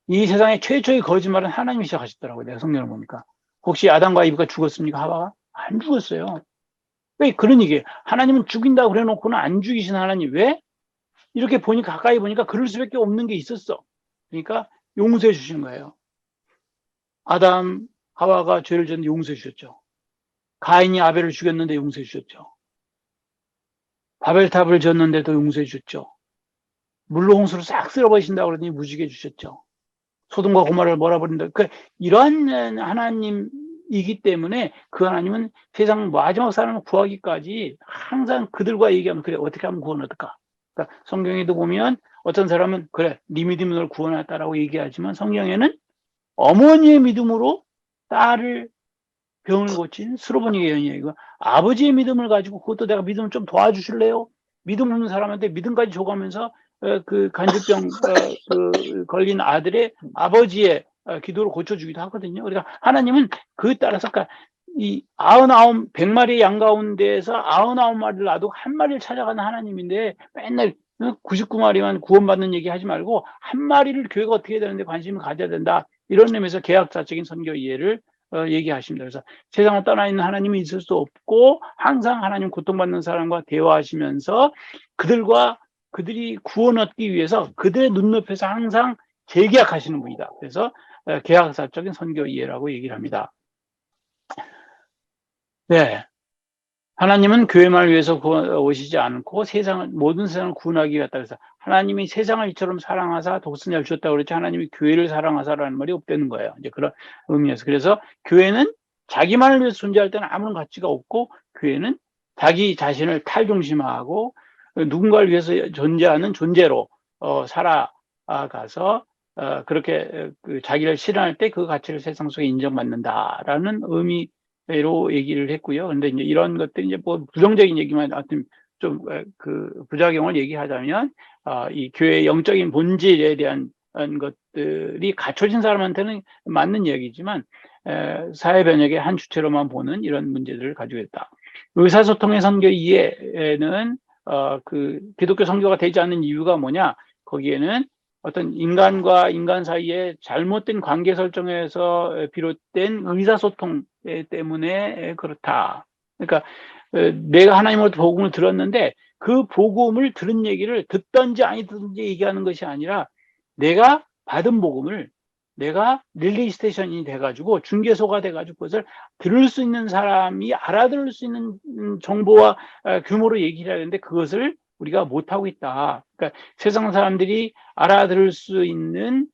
이 세상의 최초의 거짓말은 하나님이 시작하셨더라고요. 내가 성경을 보니까. 혹시 아담과 이브가 죽었습니까? 하와가? 안 죽었어요. 왜 그런 얘기예요? 하나님은 죽인다고 그래놓고는 안 죽이신 하나님. 왜? 이렇게 보니까, 가까이 보니까 그럴 수밖에 없는 게 있었어. 그러니까 용서해 주시는 거예요. 아담, 하와가 죄를 지었는데 용서해 주셨죠. 가인이 아벨을 죽였는데 용서해 주셨죠. 바벨탑을 지었는데도 용서해 주셨죠. 물로 홍수로 싹 쓸어버리신다고 그러더니 무지개 주셨죠. 소돔과 고모라를 몰아버린다. 이런 하나님이기 때문에 그 하나님은 세상 마지막 사람을 구하기까지 항상 그들과 얘기하면, 그래, 어떻게 하면 구원 얻을까? 그러니까 성경에도 보면 어떤 사람은 그래, 네 믿음이 널 구원했다라고 얘기하지만, 성경에는 어머니의 믿음으로 딸을 병을 고친 스로보니의 여인이고, 아버지의 믿음을 가지고 그것도 내가 믿음을 좀 도와주실래요? 믿음 없는 사람한테 믿음까지 줘가면서 그 간질병 걸린 아들의 아버지의 기도를 고쳐주기도 하거든요. 그러니까 하나님은 그에 따라서, 그러니까 이 100마리의 양 가운데에서 99마리를 놔두고 한 마리를 찾아가는 하나님인데, 맨날 99마리만 구원받는 얘기 하지 말고 한 마리를 교회가 어떻게 해야 되는데 관심을 가져야 된다. 이런 의미에서 계약사적인 선교 이해를 얘기하십니다. 그래서 세상을 떠나 있는 하나님이 있을 수 없고, 항상 하나님 고통받는 사람과 대화하시면서 그들이 구원 얻기 위해서 그들의 눈높이에서 항상 재계약하시는 분이다. 그래서 계약사적인 선교 이해라고 얘기를 합니다. 네. 하나님은 교회만을 위해서 오시지 않고 모든 세상을 구원하기 위해 왔다. 그래서 하나님이 세상을 이처럼 사랑하사 독생자를 주셨다고 그랬지, 하나님이 교회를 사랑하사라는 말이 없다는 거예요. 이제 그런 의미에서. 그래서 교회는 자기만을 위해서 존재할 때는 아무런 가치가 없고, 교회는 자기 자신을 탈중심화하고 누군가를 위해서 존재하는 존재로 살아가서 그렇게 자기를 실현할 때 그 가치를 세상 속에 인정받는다라는 의미로 얘기를 했고요. 근데 이제 이런 것들이 이제 뭐 부정적인 얘기만, 하여튼 좀 부작용을 얘기하자면, 이 교회의 영적인 본질에 대한 것들이 갖춰진 사람한테는 맞는 얘기지만, 사회 변혁의 한 주체로만 보는 이런 문제들을 가지고 있다. 의사소통의 선교 이해는 기독교 선교가 되지 않는 이유가 뭐냐? 거기에는 어떤 인간과 인간 사이에 잘못된 관계 설정에서 비롯된 의사소통 때문에 그렇다. 그러니까 내가 하나님으로부터 복음을 들었는데 그 복음을 들은 얘기를 듣든지 아니든지 얘기하는 것이 아니라 내가 받은 복음을 내가 릴레이 스테이션이 돼가지고 중개소가 돼가지고 그것을 들을 수 있는 사람이 알아들을 수 있는 정보와 규모로 얘기를 해야 되는데 그것을 우리가 못하고 있다. 그러니까 세상 사람들이 알아들을 수 있는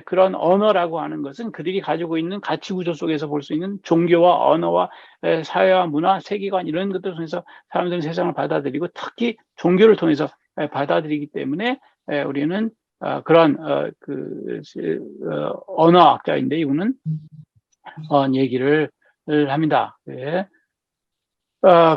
그런 언어라고 하는 것은 그들이 가지고 있는 가치 구조 속에서 볼 수 있는 종교와 언어와 사회와 문화, 세계관 이런 것들을 통해서 사람들은 세상을 받아들이고 특히 종교를 통해서 받아들이기 때문에 우리는 그런 언어학자인데 이분은 얘기를 합니다. 네.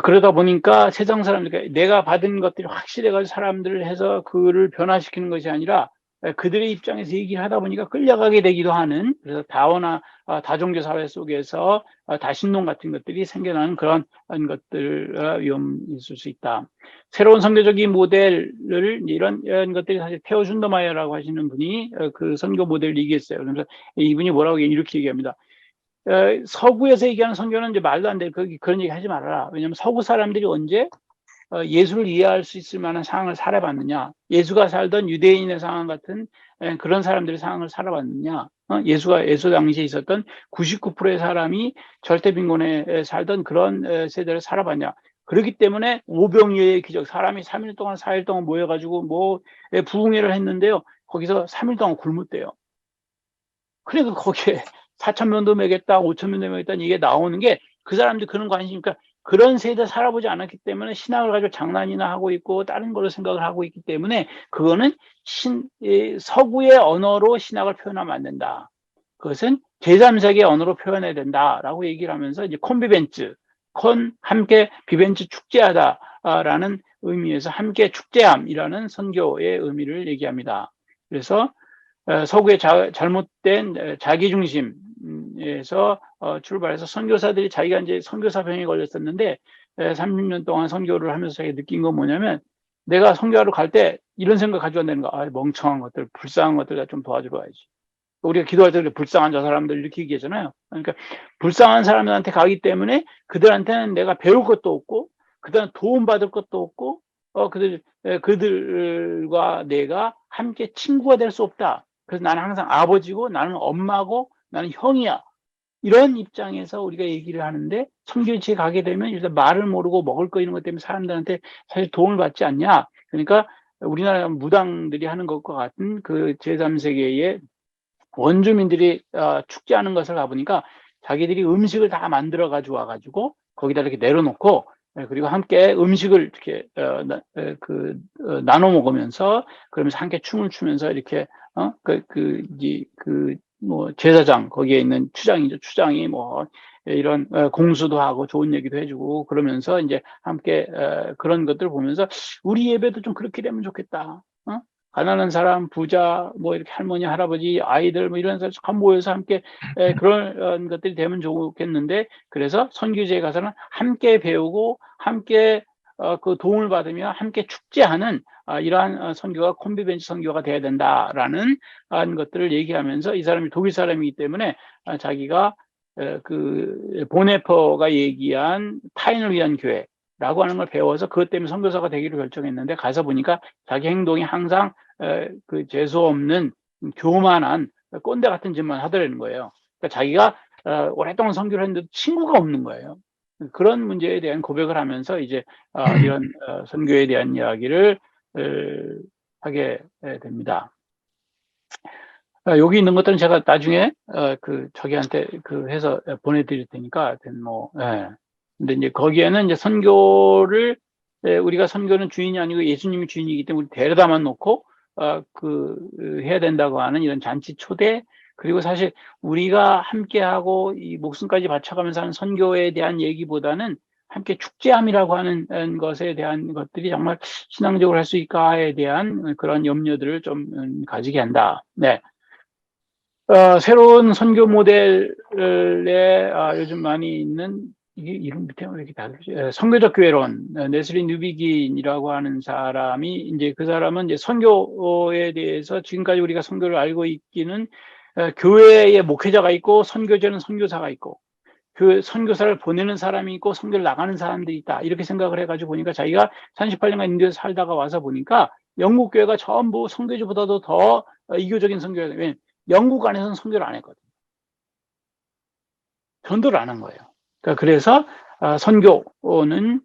그러다 보니까 세상 사람들, 내가 받은 것들이 확실해가지고 사람들을 해서 그를 변화시키는 것이 아니라 그들의 입장에서 얘기를 하다 보니까 끌려가게 되기도 하는, 그래서 다원화, 다종교 사회 속에서 다신론 같은 것들이 생겨나는 그런 것들 위험이 있을 수 있다. 새로운 선교적인 모델을 이런 것들이 사실 테오 슌더마이어라고 하시는 분이 그 선교 모델을 얘기했어요. 그래서 이분이 뭐라고 이렇게 얘기합니다. 서구에서 얘기하는 선교는 이제 말도 안 돼. 그런 얘기 하지 말아라. 왜냐하면 서구 사람들이 언제 예수를 이해할 수 있을 만한 상황을 살아봤느냐. 예수가 살던 유대인의 상황 같은 그런 사람들의 상황을 살아봤느냐. 예수 당시에 있었던 99%의 사람이 절대빈곤에 살던 그런 세대를 살아봤냐. 그렇기 때문에 오병이어의 기적, 사람이 3일 동안 4일 동안 모여가지고 뭐 부흥회를 했는데요. 거기서 3일 동안 굶었대요. 그래도 거기에 4,000명도 먹였다, 5,000명도 먹였다 이게 나오는 게 그 사람들 그런 관심이니까 그런 세대 살아보지 않았기 때문에 신학을 가지고 장난이나 하고 있고 다른 걸로 생각을 하고 있기 때문에 그거는 서구의 언어로 신학을 표현하면 안 된다. 그것은 제3세계 언어로 표현해야 된다라고 얘기를 하면서 이제 콘비벤츠, 함께 비벤츠 축제하다라는 의미에서 함께 축제함이라는 선교의 의미를 얘기합니다. 그래서 서구의 잘못된 자기중심에서 출발해서 선교사들이 자기가 이제 선교사병에 걸렸었는데 30년 동안 선교를 하면서 자기가 느낀 건 뭐냐면 내가 선교하러 갈 때 이런 생각 가지고 간다는 거. 멍청한 것들, 불쌍한 것들 좀 도와주러 가야지. 우리가 기도할 때 불쌍한 저 사람들 이렇게 얘기하잖아요. 그러니까 불쌍한 사람들한테 가기 때문에 그들한테는 내가 배울 것도 없고 그들은 도움받을 것도 없고 그들과 내가 함께 친구가 될 수 없다. 그래서 나는 항상 아버지고 나는 엄마고 나는 형이야. 이런 입장에서 우리가 얘기를 하는데 선교지에 가게 되면 일단 말을 모르고 먹을 거 이런 것 때문에 사람들한테 사실 도움을 받지 않냐. 그러니까 우리나라 무당들이 하는 것과 같은 그 제3세계의 원주민들이 축제하는 것을 가보니까 자기들이 음식을 다 만들어 가지고 와가지고 거기다 이렇게 내려놓고 그리고 함께 음식을 이렇게 나눠 먹으면서 그러면서 함께 춤을 추면서 이렇게 뭐 제사장 거기에 있는 추장이 뭐 이런 공수도 하고 좋은 얘기도 해주고 그러면서 이제 함께 그런 것들을 보면서 우리 예배도 좀 그렇게 되면 좋겠다. 가난한 사람, 부자, 뭐 이렇게 할머니, 할아버지, 아이들 뭐 이런 사람 모여서 함께 그런 것들이 되면 좋겠는데 그래서 선교지에 가서는 함께 배우고 함께 그 도움을 받으며 함께 축제하는 이러한 선교가 콘비벤치 선교가 돼야 된다라는 것들을 얘기하면서 이 사람이 독일 사람이기 때문에 자기가 그 보네퍼가 얘기한 타인을 위한 교회라고 하는 걸 배워서 그것 때문에 선교사가 되기로 결정했는데 가서 보니까 자기 행동이 항상 그 재수 없는 교만한 꼰대 같은 짓만 하더라는 거예요. 그러니까 자기가 오랫동안 선교를 했는데도 친구가 없는 거예요. 그런 문제에 대한 고백을 하면서 이제 이런 선교에 대한 이야기를 하게 됩니다. 여기 있는 것들은 제가 나중에 저기한테 해서 보내드릴 테니까 근데 이제 거기에는 이제 선교를 우리가 선교는 주인이 아니고 예수님이 주인이기 때문에 우리 데려다만 놓고 해야 된다고 하는 이런 잔치 초대 그리고 사실 우리가 함께하고 이 목숨까지 바쳐가면서 하는 선교에 대한 얘기보다는 함께 축제함이라고 하는 것에 대한 것들이 정말 신앙적으로 할 수 있을까에 대한 그런 염려들을 좀 가지게 한다. 네. 새로운 선교 모델에 요즘 많이 있는 이게 이름 밑에 왜 이렇게 다르지? 선교적 교회론 네슬리 뉴비긴이라고 하는 사람이 이제 그 사람은 이제 선교에 대해서 지금까지 우리가 선교를 알고 있기는 교회의 목회자가 있고 선교제는 선교사가 있고 선교사를 보내는 사람이 있고 선교를 나가는 사람들이 있다. 이렇게 생각을 해가지고 보니까 자기가 38년간 인도에서 살다가 와서 보니까 영국 교회가 전부 선교지보다도 더 이교적인 선교가 되면 영국 안에서는 선교를 안 했거든요. 전도를 안 한 거예요. 그러니까 그래서 선교는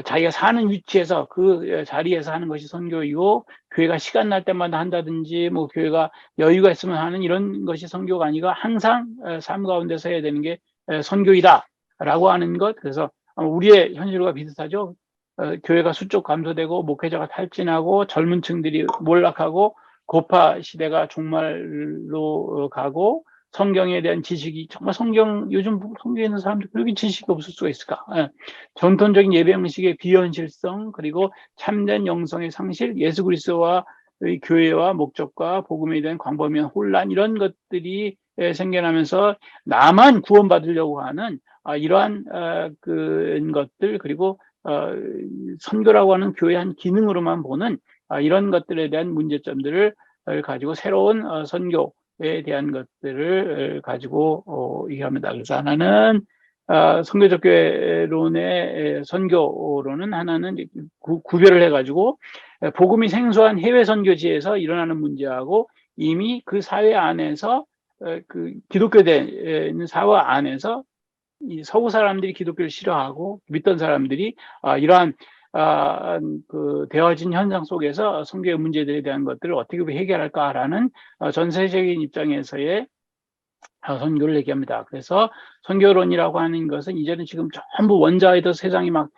자기가 사는 위치에서 그 자리에서 하는 것이 선교이고 교회가 시간 날 때마다 한다든지 뭐 교회가 여유가 있으면 하는 이런 것이 선교가 아니고 항상 삶 가운데서 해야 되는 게 선교이다라고 하는 것. 그래서 우리의 현실과 비슷하죠. 교회가 수적 감소되고 목회자가 탈진하고 젊은 층들이 몰락하고 고파 시대가 종말로 가고 성경에 대한 지식이 정말 요즘 성경에 있는 사람들 그렇게 지식이 없을 수가 있을까? 전통적인 예배 형식의 비현실성, 그리고 참된 영성의 상실, 예수 그리스도와 교회와 목적과 복음에 대한 광범위한 혼란, 이런 것들이 생겨나면서 나만 구원받으려고 하는 이러한 것들, 그리고 선교라고 하는 교회의 한 기능으로만 보는 이런 것들에 대한 문제점들을 가지고 새로운 선교에 대한 것들을 가지고 얘기합니다. 그래서 하나는 선교적 교회론의 선교로는 하나는 구별을 해가지고 복음이 생소한 해외 선교지에서 일어나는 문제하고 이미 그 사회 안에서 그 기독교된 사회 안에서 이 서구 사람들이 기독교를 싫어하고 믿던 사람들이 이러한 되어진 현상 속에서 선교의 문제들에 대한 것들을 어떻게 해결할까라는 전 세계적인 입장에서의 선교를 얘기합니다. 그래서 선교론이라고 하는 것은 이제는 지금 전부 원자에도 세상이 막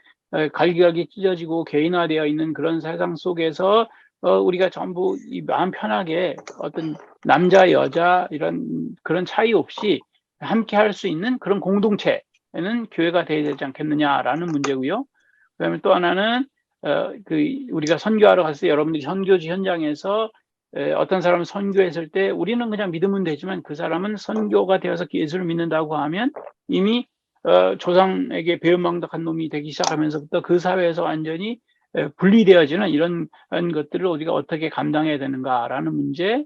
갈기갈기 찢어지고 개인화되어 있는 그런 세상 속에서 우리가 전부 이 마음 편하게 어떤 남자 여자 이런 그런 차이 없이 함께 할 수 있는 그런 공동체는 교회가 되어야 되지 않겠느냐라는 문제고요. 그다음에 또 하나는 우리가 선교하러 갔을 때 여러분들이 선교지 현장에서 어떤 사람을 선교했을 때 우리는 그냥 믿으면 되지만 그 사람은 선교가 되어서 예수를 믿는다고 하면 이미 조상에게 배은망덕한 놈이 되기 시작하면서부터 그 사회에서 완전히 분리되어지는 이런 것들을 우리가 어떻게 감당해야 되는가라는 문제.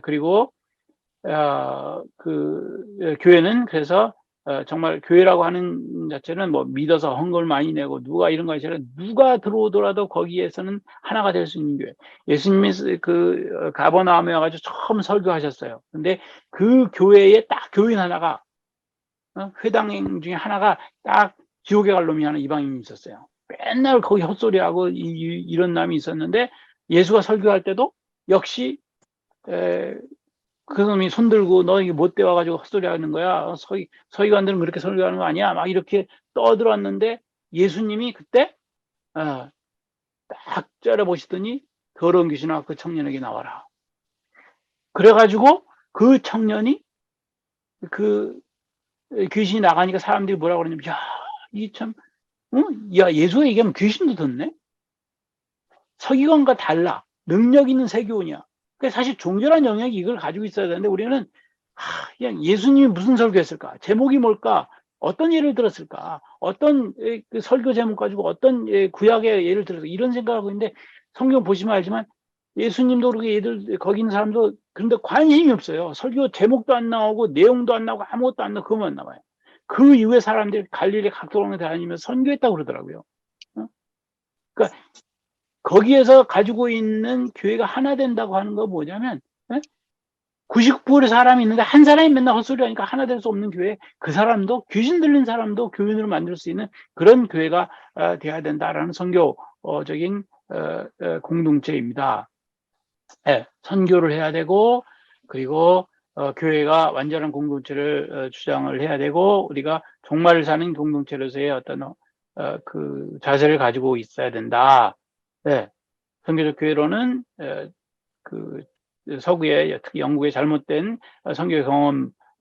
그리고 교회는 그래서 정말 교회라고 하는 자체는 뭐 믿어서 헌금을 많이 내고 누가 이런 거 아니라 누가 들어오더라도 거기에서는 하나가 될 수 있는 교회. 예수님이 가버나움에 와가지고 처음 설교하셨어요. 근데 그 교회에 딱 교인 하나가 회당 중에 하나가 딱 지옥에 갈 놈이 하나 이방인이 있었어요. 맨날 거기 헛소리하고 이런 놈이 있었는데 예수가 설교할 때도 역시 그 놈이 손들고 너 이게 못돼 와가지고 헛소리 하는 거야. 서기관들은 그렇게 설교하는 거 아니야? 막 이렇게 떠들었는데 예수님이 그때 딱 째려보시더니 더러운 귀신아 그 청년에게 나와라. 그래가지고 그 청년이 그 귀신이 나가니까 사람들이 뭐라 그러냐면 야, 이 참, 야 예수가 얘기하면 귀신도 듣네? 서기관과 달라. 능력 있는 세교원이야. 사실 종교란 영역이 이걸 가지고 있어야 되는데 우리는 그냥 예수님이 무슨 설교했을까? 제목이 뭘까? 어떤 예를 들었을까? 어떤 그 설교 제목 가지고 어떤 구약의 예를 들어서 이런 생각하고 있는데 성경 보시면 알지만 예수님도 그렇게 거기 있는 사람도 그런데 관심이 없어요. 설교 제목도 안 나오고 내용도 안 나오고 아무것도 안 나오고 그것만 나와요. 그 이후에 사람들이 갈릴리 각도로 다니면서 선교했다고 그러더라고요. 그러니까 거기에서 가지고 있는 교회가 하나 된다고 하는 건 뭐냐면 99%의 사람이 있는데 한 사람이 맨날 헛소리 하니까 하나 될 수 없는 교회, 그 사람도 귀신 들린 사람도 교인으로 만들 수 있는 그런 교회가 돼야 된다라는 선교적인 공동체입니다. 선교를 해야 되고 그리고 교회가 완전한 공동체를 주장을 해야 되고 우리가 종말을 사는 공동체로서의 어떤 그 자세를 가지고 있어야 된다. 선교적 교회로는 그 서구의 특히 영국의 잘못된 선교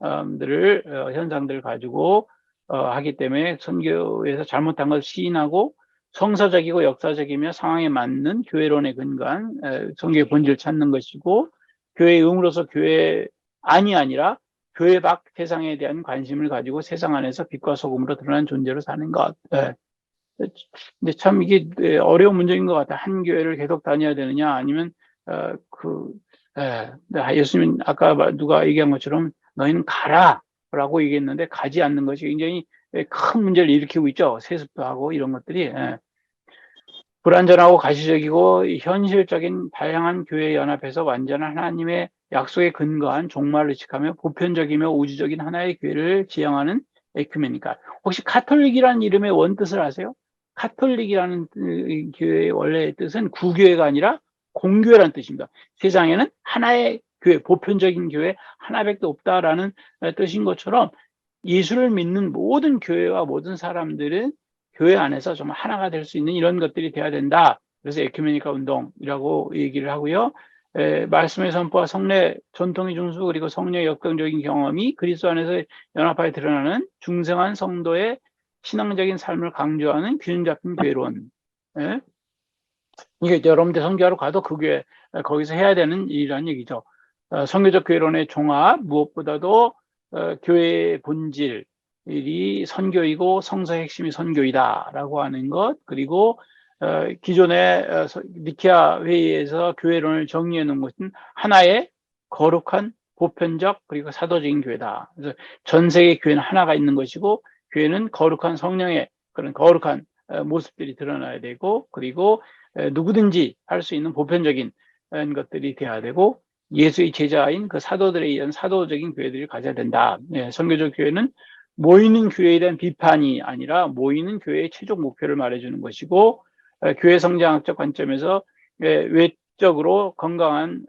경험들을 현상들을 가지고 하기 때문에 선교에서 잘못한 걸 시인하고 성서적이고 역사적이며 상황에 맞는 교회론에 근거한 선교의 본질을 찾는 것이고 교회의 의무로서 교회 안이 아니라 교회 밖 세상에 대한 관심을 가지고 세상 안에서 빛과 소금으로 드러난 존재로 사는 것. 근데 참 이게 어려운 문제인 것 같아. 한 교회를 계속 다녀야 되느냐 아니면 예수님 아까 누가 얘기한 것처럼 너희는 가라. 라고 얘기했는데 가지 않는 것이 굉장히 큰 문제를 일으키고 있죠. 세습도 하고 이런 것들이. 예. 불완전하고 가시적이고 현실적인 다양한 교회 연합에서 완전한 하나님의 약속에 근거한 종말을 의식하며 보편적이며 우주적인 하나의 교회를 지향하는 에큐메니카. 혹시 카톨릭이라는 이름의 원뜻을 아세요? 카톨릭이라는 교회의 원래의 뜻은 구교회가 아니라 공교회라는 뜻입니다. 세상에는 하나의 교회, 보편적인 교회 하나밖에 없다라는 뜻인 것처럼 예수를 믿는 모든 교회와 모든 사람들은 교회 안에서 좀 하나가 될 수 있는 이런 것들이 돼야 된다. 그래서 에큐메니카 운동이라고 얘기를 하고요. 말씀의 선포와 성례 전통의 준수 그리고 성례의 역동적인 경험이 그리스도 안에서 연합하여 드러나는 중생한 성도의 신앙적인 삶을 강조하는 균형 잡힌 교회론. 예? 이게 여러분들 선교하러 가도 그 교회 거기서 해야 되는 일이라는 얘기죠. 선교적 교회론의 종합 무엇보다도 교회의 본질이 선교이고 성서의 핵심이 선교이다라고 하는 것, 그리고 기존의 니케아 회의에서 교회론을 정리해 놓은 것은 하나의 거룩한 보편적 그리고 사도적인 교회다. 그래서 전 세계 교회는 하나가 있는 것이고 교회는 거룩한 성령의 그런 거룩한 모습들이 드러나야 되고, 그리고 누구든지 할 수 있는 보편적인 것들이 돼야 되고, 예수의 제자인 그 사도들에 의한 사도적인 교회들이 가져야 된다. 선교적 교회는 모이는 교회에 대한 비판이 아니라 모이는 교회의 최종 목표를 말해주는 것이고, 교회 성장학적 관점에서 외적으로 건강한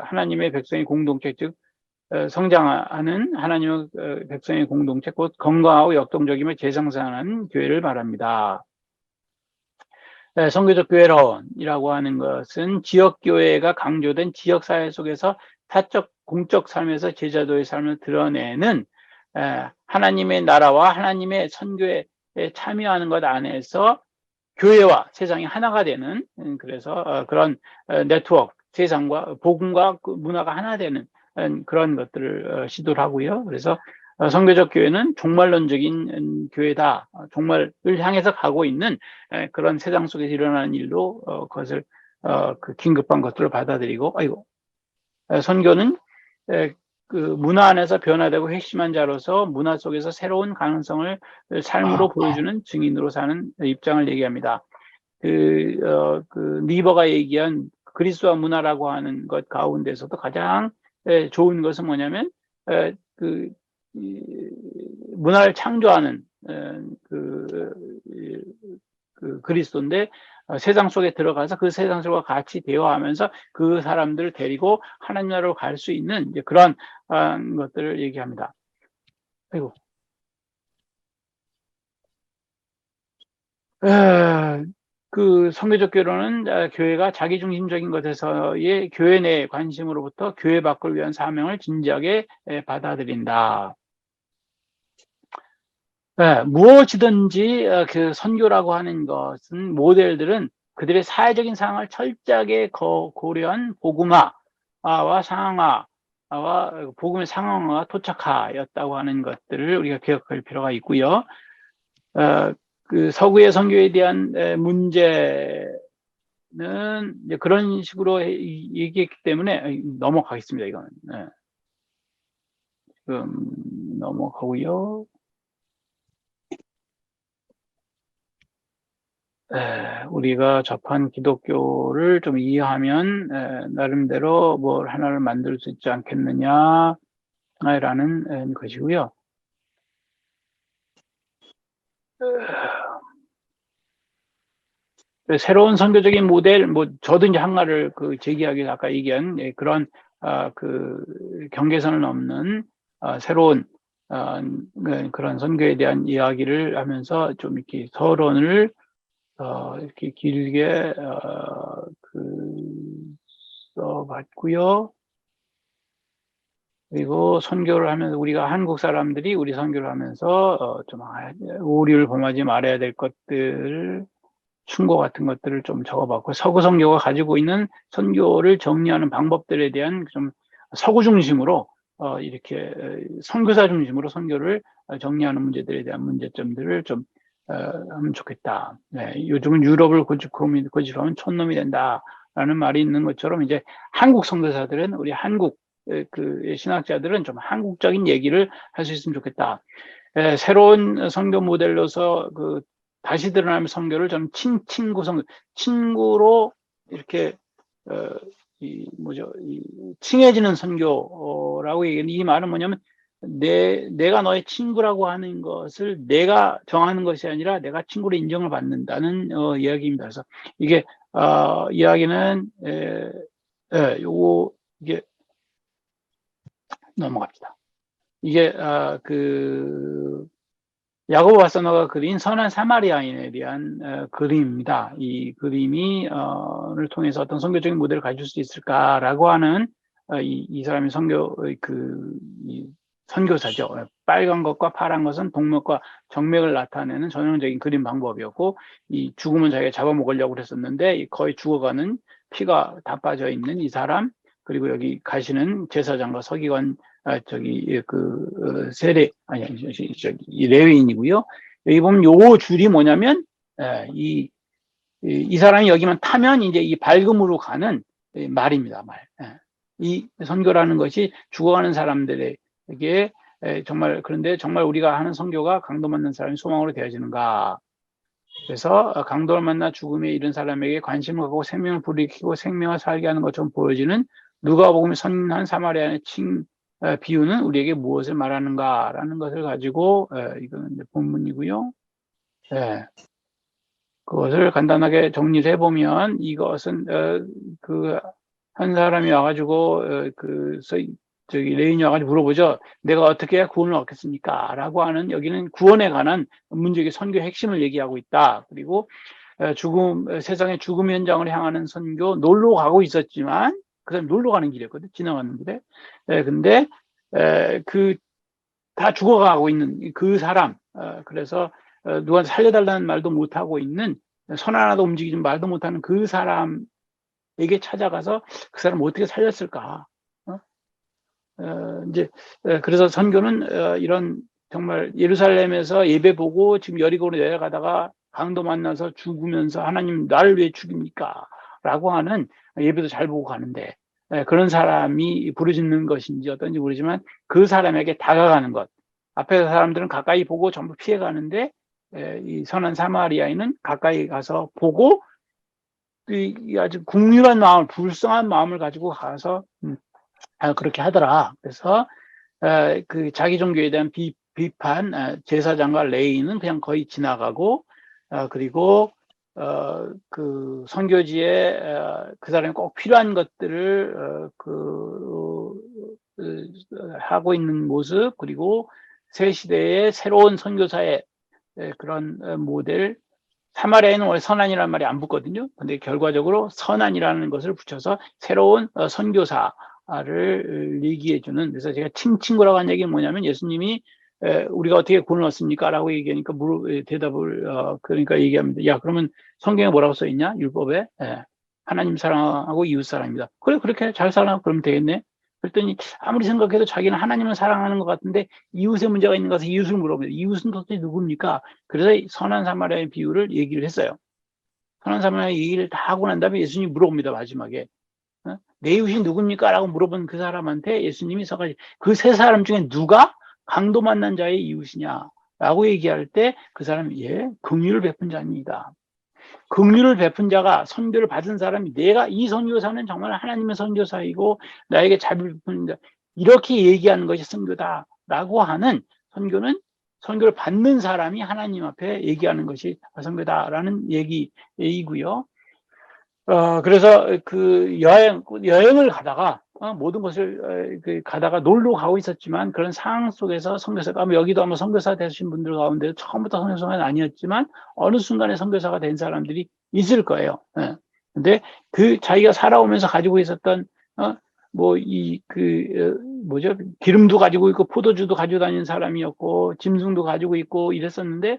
하나님의 백성의 공동체, 즉 성장하는 하나님의 백성의 공동체, 곧 건강하고 역동적이며 재생산하는 교회를 말합니다. 선교적 교회론이라고 하는 것은 지역교회가 강조된 지역사회 속에서 사적, 공적 삶에서 제자도의 삶을 드러내는 하나님의 나라와 하나님의 선교에 참여하는 것 안에서 교회와 세상이 하나가 되는, 그래서 그런 네트워크, 세상과 복음과 문화가 하나 되는 그런 것들을 시도를 하고요. 그래서 선교적 교회는 종말론적인 교회다. 종말을 향해서 가고 있는 그런 세상 속에서 일어나는 일로 그것을 그 긴급한 것들을 받아들이고, 선교는 그 문화 안에서 변화되고 핵심한 자로서 문화 속에서 새로운 가능성을 삶으로 보여주는 증인으로 사는 입장을 얘기합니다. 그 리버가 얘기한 그리스도와 문화라고 하는 것 가운데서도 가장 좋은 것은 뭐냐면 그 문화를 창조하는 그 그리스도인데, 세상 속에 들어가서 그 세상 속과 같이 대화하면서 그 사람들을 데리고 하나님 나라로 갈 수 있는 이제 그런 것들을 얘기합니다. 아이고. 그 선교적 교회론은 교회가 자기중심적인 것에서의 교회 내 관심으로부터 교회 밖을 위한 사명을 진지하게 받아들인다. 무엇이든지 그 선교라고 하는 것은 모델들은 그들의 사회적인 상황을 철저하게 고려한 복음화와 상황화와 복음의 상황화와 토착화였다고 하는 것들을 우리가 기억할 필요가 있고요. 그 서구의 선교에 대한 문제는 이제 그런 식으로 얘기했기 때문에 넘어가겠습니다. 이거는 넘어가고요. 우리가 접한 기독교를 좀 이해하면 나름대로 뭘 하나를 만들 수 있지 않겠느냐라는 것이고요. 새로운 선교적인 모델, 뭐 저도 이제 한가를 제기하기 위해서 아까 얘기한 그런 그 경계선을 넘는 새로운 그런 선교에 대한 이야기를 하면서 좀 이렇게 서론을 이렇게 길게 써봤고요. 그리고 선교를 하면서 우리가 한국 사람들이 우리 선교를 하면서 좀 오류를 범하지 말아야 될 것들, 충고 같은 것들을 좀 적어봤고, 서구 선교가 가지고 있는 선교를 정리하는 방법들에 대한 좀 서구 중심으로 이렇게 선교사 중심으로 선교를 정리하는 문제들에 대한 문제점들을 좀 하면 좋겠다. 요즘은 유럽을 고집하면 촌놈이 된다라는 말이 있는 것처럼 이제 한국 선교사들은 우리 한국 그 신학자들은 좀 한국적인 얘기를 할 수 있으면 좋겠다. 새로운 선교 모델로서 그 다시 드러나는 선교를 좀 친구 선교, 친구로 이렇게 친해지는 선교라고 얘기하는 이 말은 뭐냐면 내가 너의 친구라고 하는 것을 내가 정하는 것이 아니라 내가 친구로 인정을 받는다는 이야기입니다. 그래서 이게 이야기는 요거 이게 넘어갑니다. 이게 그 야고보 바사노가 그린 선한 사마리아인에 대한 그림입니다. 이 그림을 통해서 어떤 선교적인 모델을 가질 수 있을까라고 하는 이 사람의 이 선교사죠. 빨간 것과 파란 것은 동맥과 정맥을 나타내는 전형적인 그림 방법이었고, 이 죽으면 자기가 잡아먹으려고 그랬었는데 거의 죽어가는 피가 다 빠져 있는 이 사람, 그리고 여기 가시는 제사장과 서기관 세례 이 레위인이고요. 여기 보면 요 줄이 뭐냐면 이 사람이 여기만 타면 이제 이 밝음으로 가는 말입니다. 말. 이 선교라는 것이 죽어가는 사람들에게 정말, 그런데 정말 우리가 하는 선교가 강도 만난 사람이 소망으로 되어지는가? 그래서 강도를 만나 죽음에 이른 사람에게 관심을 갖고 생명을 불이키고 생명을 살게 하는 것처럼 보여지는 누가복음의 선한 사마리아인의 비유는 우리에게 무엇을 말하는가라는 것을 가지고 이거는 이제 본문이고요. 그것을 간단하게 정리를 해보면 이것은 그 한 사람이 와가지고 레인이 와가지고 물어보죠. 내가 어떻게 해야 구원을 얻겠습니까? 라고 하는, 여기는 구원에 관한 문제의 선교 핵심을 얘기하고 있다. 그리고 세상의 죽음 현장을 향하는 선교, 놀러 가고 있었지만 그 사람 놀러 가는 길이었거든, 지나가는 길에. 근데 다 죽어가고 있는 그 사람, 그래서 누구한테 살려달라는 말도 못하고 있는, 손 하나도 움직이지 말도 못하는 그 사람에게 찾아가서 그 사람 어떻게 살렸을까? 이제 그래서 선교는 이런 정말 예루살렘에서 예배 보고 지금 여리고로 내려가다가 강도 만나서 죽으면서 하나님 나를 왜 죽입니까? 라고 하는, 예배도 잘 보고 가는데 그런 사람이 부르짖는 것인지 어떤지 모르지만 그 사람에게 다가가는 것. 앞에 사람들은 가까이 보고 전부 피해 가는데 이 선한 사마리아인은 가까이 가서 보고 이 아주 국률한 마음을, 불쌍한 마음을 가지고 가서 그렇게 하더라. 그래서 그 자기 종교에 대한 비판, 제사장과 레위인은 그냥 거의 지나가고, 그리고 그 선교지에 그 사람이 꼭 필요한 것들을 하고 있는 모습, 그리고 새 시대의 새로운 선교사의 그런 모델. 사마리아에는 원래 선한이라는 말이 안 붙거든요. 근데 결과적으로 선한이라는 것을 붙여서 새로운 선교사를 얘기해주는, 그래서 제가 친구라고 한 얘기는 뭐냐면, 예수님이 우리가 어떻게 구원을 얻습니까? 라고 얘기하니까 대답을 그러니까 얘기합니다. 야, 그러면 성경에 뭐라고 써있냐? 율법에 하나님 사랑하고 이웃 사랑입니다. 그래, 그렇게 잘 살아 그러면 되겠네. 그랬더니 아무리 생각해도 자기는 하나님을 사랑하는 것 같은데 이웃의 문제가 있는 것을 이웃을 물어봅니다. 이웃은 도대체 누굽니까? 그래서 선한 사마리아의 비유를 얘기를 했어요. 선한 사마리아 얘기를 다 하고 난 다음에 예수님이 물어봅니다. 마지막에 내 이웃이 누굽니까? 라고 물어본 그 사람한테 예수님이 서가지고 그 세 사람 중에 누가 강도 만난 자의 이웃이냐? 라고 얘기할 때 그 사람이 긍휼을 베푼 자입니다. 긍휼을 베푼 자가, 선교를 받은 사람이, 내가 이 선교사는 정말 하나님의 선교사이고 나에게 자비를 베푸는 자, 이렇게 얘기하는 것이 선교다라고 하는, 선교는 선교를 받는 사람이 하나님 앞에 얘기하는 것이 선교다라는 얘기이고요. 그래서 그 여행을 가다가 모든 것을 가다가 놀러 가고 있었지만 그런 상황 속에서 선교사가, 아마 여기도 아마 선교사 되신 분들 가운데 처음부터 선교사는 아니었지만 어느 순간에 선교사가 된 사람들이 있을 거예요. 근데 그 자기가 살아오면서 가지고 있었던 기름도 가지고 있고 포도주도 가지고 다니는 사람이었고 짐승도 가지고 있고 이랬었는데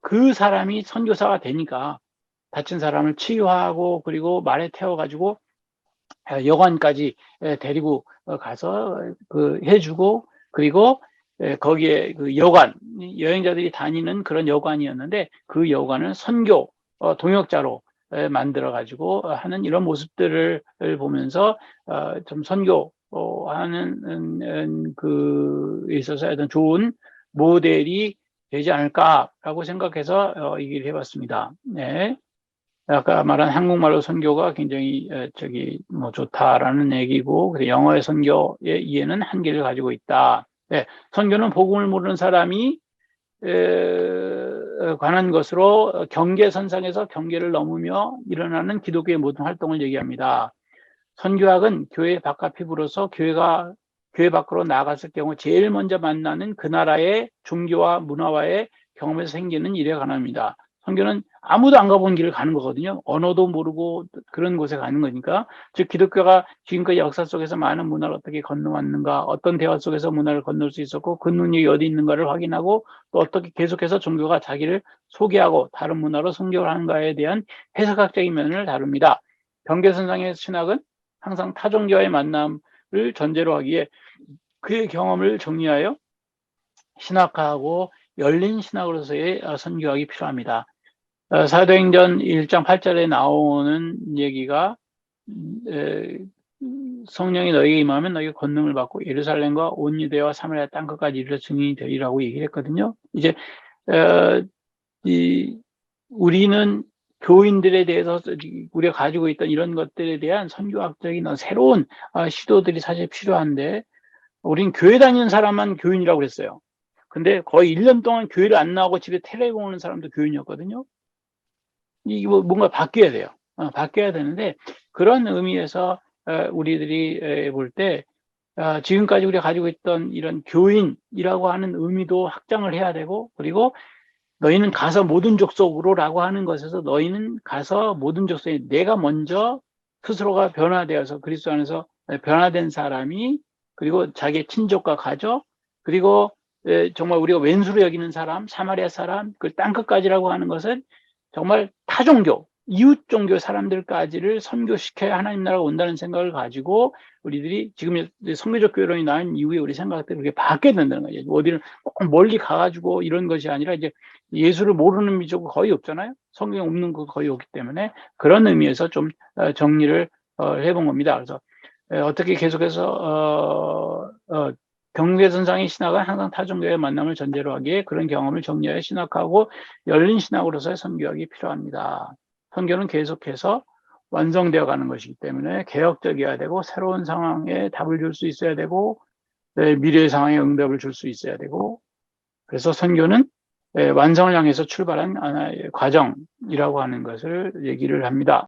그 사람이 선교사가 되니까 다친 사람을 치유하고, 그리고 말에 태워가지고 여관까지 데리고 가서 해주고, 그리고 거기에 그 여관, 여행자들이 다니는 그런 여관이었는데 그 여관을 선교 동역자로 만들어 가지고 하는 이런 모습들을 보면서 좀 선교 하는 그 있어서 어떤 좋은 모델이 되지 않을까라고 생각해서 얘기를 해봤습니다. 네. 아까 말한 한국말로 선교가 굉장히 뭐 좋다라는 얘기고, 그래서 영어의 선교의 이해는 한계를 가지고 있다. 네. 선교는 복음을 모르는 사람이 관한 것으로 경계선상에서 경계를 넘으며 일어나는 기독교의 모든 활동을 얘기합니다. 선교학은 교회 바깥 피부로서 교회 밖으로 나갔을 경우 제일 먼저 만나는 그 나라의 종교와 문화와의 경험에서 생기는 일에 관합니다. 선교는 아무도 안 가본 길을 가는 거거든요. 언어도 모르고 그런 곳에 가는 거니까. 즉 기독교가 지금까지 역사 속에서 많은 문화를 어떻게 건너왔는가, 어떤 대화 속에서 문화를 건널 수 있었고 그 능력이 어디 있는가를 확인하고, 또 어떻게 계속해서 종교가 자기를 소개하고 다른 문화로 선교를 하는가에 대한 해석학적인 면을 다룹니다. 경계선상의 신학은 항상 타종교와의 만남을 전제로 하기에 그의 경험을 정리하여 신학화하고 열린 신학으로서의 선교학이 필요합니다. 사도행전 1장 8절에 나오는 얘기가 성령이 너희에게 임하면 너희가 권능을 받고 예루살렘과 온 유대와 사마리아 땅끝까지 이르러 증인이 되리라고 얘기를 했거든요. 이제 우리는 교인들에 대해서 우리가 가지고 있던 이런 것들에 대한 선교학적인 새로운 시도들이 사실 필요한데, 우린 교회 다니는 사람만 교인이라고 그랬어요. 근데 거의 1년 동안 교회를 안 나오고 집에 텔레비전 보는 사람도 교인이었거든요. 이게 뭔가 바뀌어야 돼요. 바뀌어야 되는데, 그런 의미에서 우리들이 볼 때 지금까지 우리가 가지고 있던 이런 교인이라고 하는 의미도 확장을 해야 되고, 그리고 너희는 가서 모든 족속으로라고 하는 것에서 너희는 가서 모든 족속에 내가 먼저 스스로가 변화되어서 그리스도 안에서 변화된 사람이, 그리고 자기의 친족과 가족, 그리고 정말 우리가 왼수로 여기는 사람, 사마리아 사람, 그 땅끝까지라고 하는 것은 정말 타종교, 이웃 종교 사람들까지를 선교시켜야 하나님 나라가 온다는 생각을 가지고 우리들이 지금 선교적 교회론이 나온 이후에 우리 생각들이 그렇게 바뀌어야 된다는 거예요. 어디는 꼭 멀리 가가지고 이런 것이 아니라, 이제 예수를 모르는 민족은 거의 없잖아요. 성경에 없는 거 거의 없기 때문에 그런 의미에서 좀 정리를 해본 겁니다. 그래서 어떻게 계속해서 경계선상의 신학은 항상 타종교의 만남을 전제로 하기에 그런 경험을 정리하여 신학하고 열린 신학으로서의 선교학이 필요합니다. 선교는 계속해서 완성되어 가는 것이기 때문에 개혁적이어야 되고, 새로운 상황에 답을 줄 수 있어야 되고, 미래의 상황에 응답을 줄 수 있어야 되고, 그래서 선교는 완성을 향해서 출발한 하나의 과정이라고 하는 것을 얘기를 합니다.